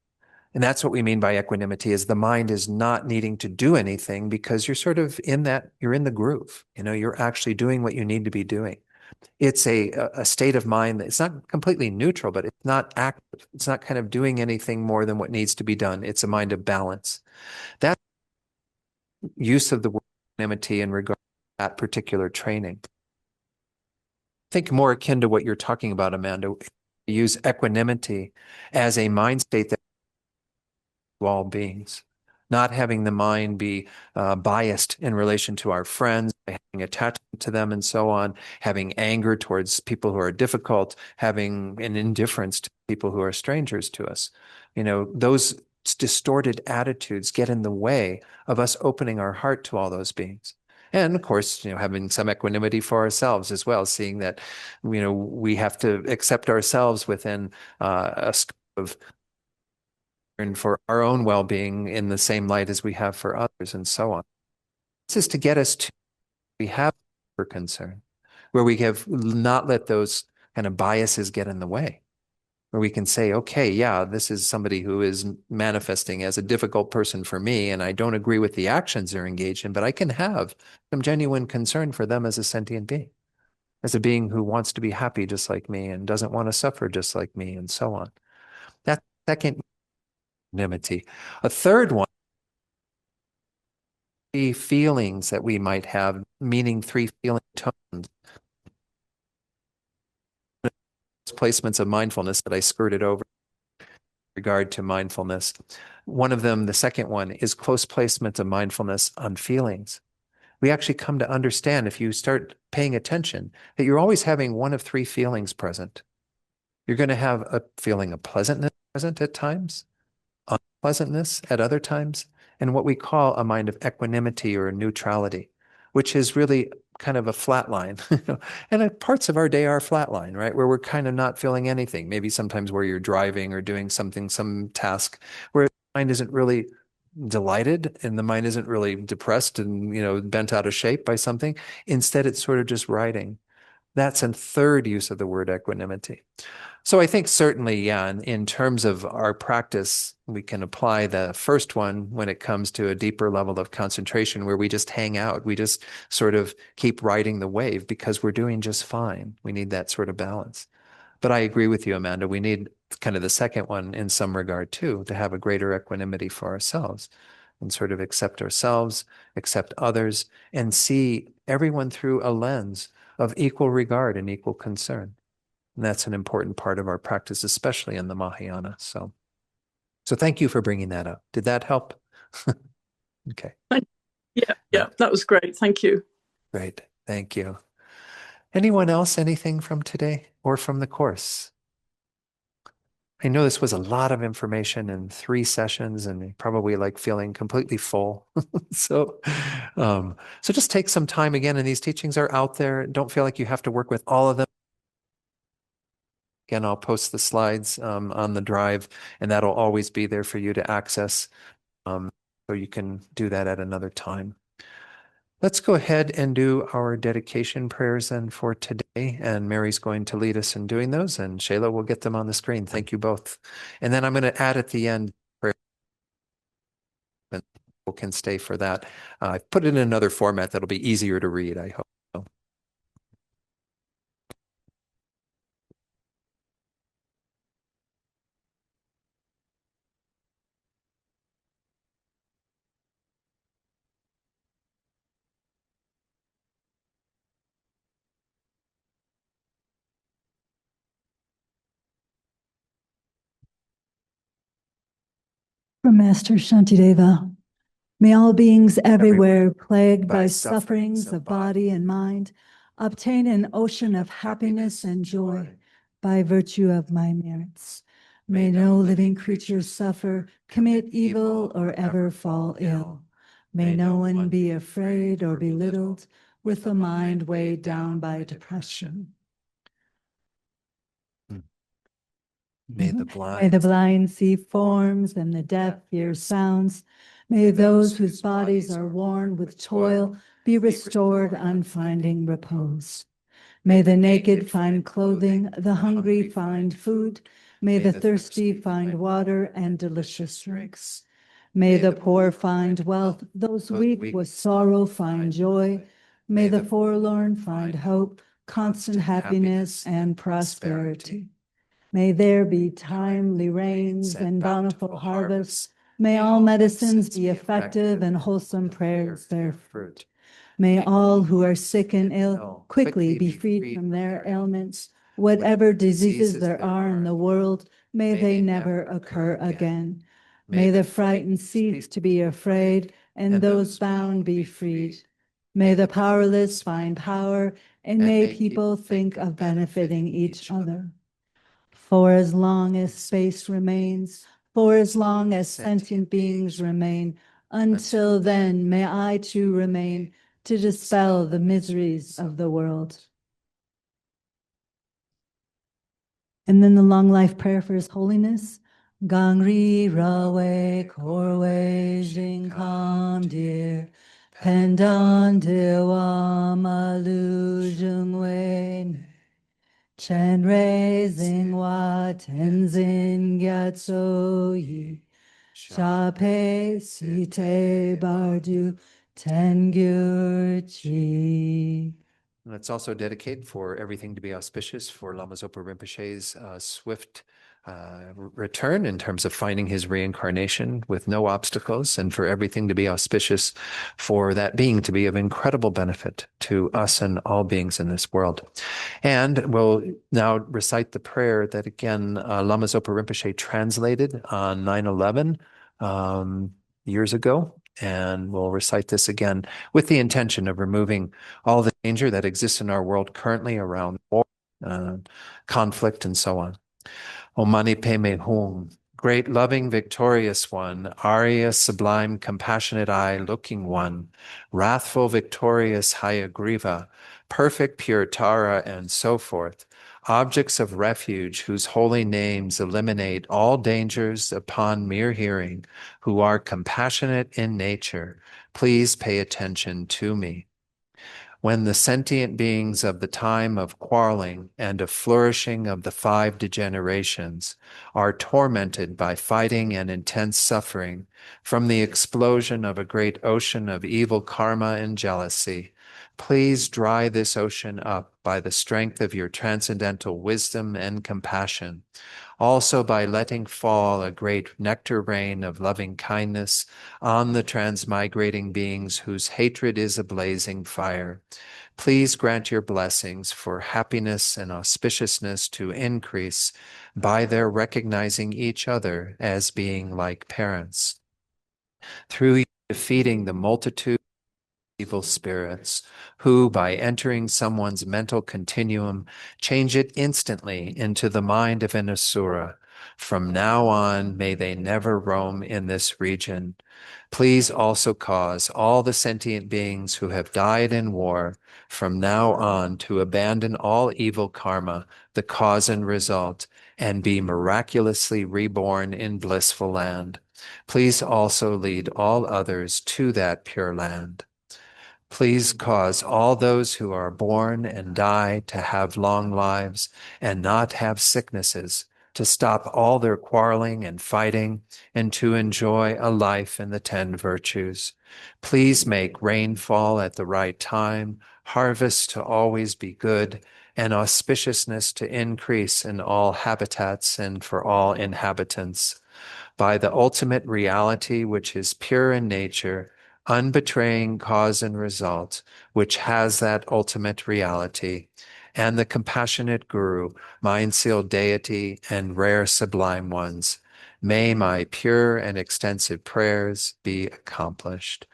And that's what we mean by equanimity, is the mind is not needing to do anything because you're sort of you're in the groove. You're actually doing what you need to be doing. It's a state of mind that it's not completely neutral, but it's not active. It's not kind of doing anything more than what needs to be done. It's a mind of balance. That use of the word equanimity in regard to that particular training. I think more akin to what you're talking about, Amanda. Use equanimity as a mind state that all beings, not having the mind be biased in relation to our friends, having attachment to them and so on, having anger towards people who are difficult, having an indifference to people who are strangers to us. Those distorted attitudes get in the way of us opening our heart to all those beings. And of course, having some equanimity for ourselves as well, seeing that, we have to accept ourselves within a scope of and for our own well-being in the same light as we have for others, and so on. This is to get us to we have for concern, where we have not let those kind of biases get in the way, where we can say, okay, yeah, this is somebody who is manifesting as a difficult person for me, and I don't agree with the actions they're engaged in, but I can have some genuine concern for them as a sentient being, as a being who wants to be happy just like me and doesn't want to suffer just like me, and so on. That second equanimity. A third one, the feelings that we might have, meaning 3 feeling tones. Placements of mindfulness that I skirted over in regard to mindfulness. One of them, the second one, is close placement of mindfulness on feelings. We actually come to understand, if you start paying attention, that you're always having one of 3 feelings present. You're going to have a feeling of pleasantness present at times, unpleasantness at other times, and what we call a mind of equanimity or neutrality, which is really kind of a flat line. And parts of our day are flat line, right? Where we're kind of not feeling anything. Maybe sometimes where you're driving or doing something, some task, where the mind isn't really delighted and the mind isn't really depressed and, bent out of shape by something. Instead, it's sort of just riding. That's a third use of the word equanimity. So I think certainly, yeah, in terms of our practice, we can apply the first one when it comes to a deeper level of concentration where we just hang out. We just sort of keep riding the wave because we're doing just fine. We need that sort of balance. But I agree with you, Amanda. We need kind of the second one in some regard too, to have a greater equanimity for ourselves and sort of accept ourselves, accept others, and see everyone through a lens of equal regard and equal concern. And that's an important part of our practice, especially in the Mahayana. So thank you for bringing that up. Did that help? Okay. Yeah, that was great. Thank you. Great. Thank you. Anyone else, anything from today or from the course? I know this was a lot of information in 3 sessions and probably like feeling completely full. So, so just take some time again, and these teachings are out there. Don't feel like you have to work with all of them. Again, I'll post the slides on the drive, and that'll always be there for you to access. So you can do that at another time. Let's go ahead and do our dedication prayers then for today. And Mary's going to lead us in doing those, and Shayla will get them on the screen. Thank you both. And then I'm going to add at the end, prayer, and people can stay for that. I've put it in another format that'll be easier to read, I hope. From Master Shantideva. May all beings everywhere plagued by sufferings of body and mind obtain an ocean of happiness and joy by virtue of my merits. May no living creature suffer, commit evil, or ever fall ill. May no one be afraid or belittled with a mind weighed down by depression. May the May the blind see forms and the deaf hear sounds. May those whose bodies are worn with toil be restored on finding repose. May the naked find clothing, the hungry find food. May the thirsty find water and delicious drinks. May the poor find wealth, those weak with sorrow find joy. May the forlorn find hope, constant happiness, and prosperity. May there be timely rains and bountiful harvests. May all medicines be effective and wholesome prayers bear fruit. May all who are sick and ill quickly be freed from their ailments. Whatever diseases there are in the world, may they never occur again. May the frightened cease to be afraid, and those bound be freed. May the powerless find power, and may people think of benefiting each other. For as long as space remains, for as long as sentient beings remain, until then may I too remain to dispel the miseries of the world. And then the long life prayer for His Holiness. Gangri rawe korwe jinkam dir, pendan dewa malu jungwe. Chen rei zingwa tenzin gyatso yi, sha pe si te bardu tengyur chi. Let's also dedicate for everything to be auspicious for Lama Zopa Rinpoche's swift return in terms of finding his reincarnation with no obstacles, and for everything to be auspicious for that being to be of incredible benefit to us and all beings in this world. And we'll now recite the prayer that again Lama Zopa Rinpoche translated on 9/11 years ago. And we'll recite this again with the intention of removing all the danger that exists in our world currently around war, conflict, and so on. Om Mani Padme Hum, great loving victorious one, Arya sublime compassionate eye looking one, wrathful victorious Hayagriva, perfect pure Tara, and so forth, objects of refuge whose holy names eliminate all dangers upon mere hearing, who are compassionate in nature, please pay attention to me. when the sentient beings of the time of quarreling and of flourishing of the 5 degenerations are tormented by fighting and intense suffering from the explosion of a great ocean of evil karma and jealousy, please dry this ocean up by the strength of your transcendental wisdom and compassion, also by letting fall a great nectar rain of loving kindness on the transmigrating beings whose hatred is a blazing fire. Please grant your blessings for happiness and auspiciousness to increase by their recognizing each other as being like parents. Through defeating the multitude evil spirits who, by entering someone's mental continuum, change it instantly into the mind of an asura. From now on, may they never roam in this region. Please also cause all the sentient beings who have died in war from now on to abandon all evil karma, the cause and result, and be miraculously reborn in blissful land. Please also lead all others to that pure land. Please cause all those who are born and die to have long lives and not have sicknesses, to stop all their quarreling and fighting, and to enjoy a life in the 10 virtues. Please make rain fall at the right time, harvest to always be good, and auspiciousness to increase in all habitats and for all inhabitants. By the ultimate reality which is pure in nature, unbetraying cause and result, which has that ultimate reality, and the compassionate Guru, mind-sealed deity, and rare sublime ones, may my pure and extensive prayers be accomplished.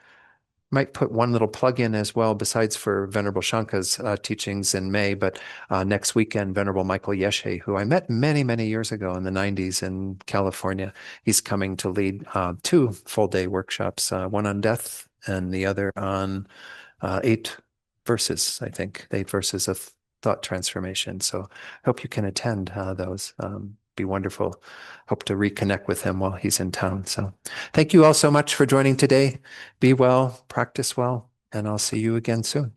Might put one little plug in as well, besides for Venerable Shanka's teachings in May, but next weekend, Venerable Michael Yeshe, who I met many, many years ago in the 90s in California, he's coming to lead 2 full-day workshops, one on death and the other on 8 verses, I think, 8 verses of thought transformation. So hope you can attend those. Be wonderful. Hope to reconnect with him while he's in town. So thank you all so much for joining today. Be well, practice well, and I'll see you again soon.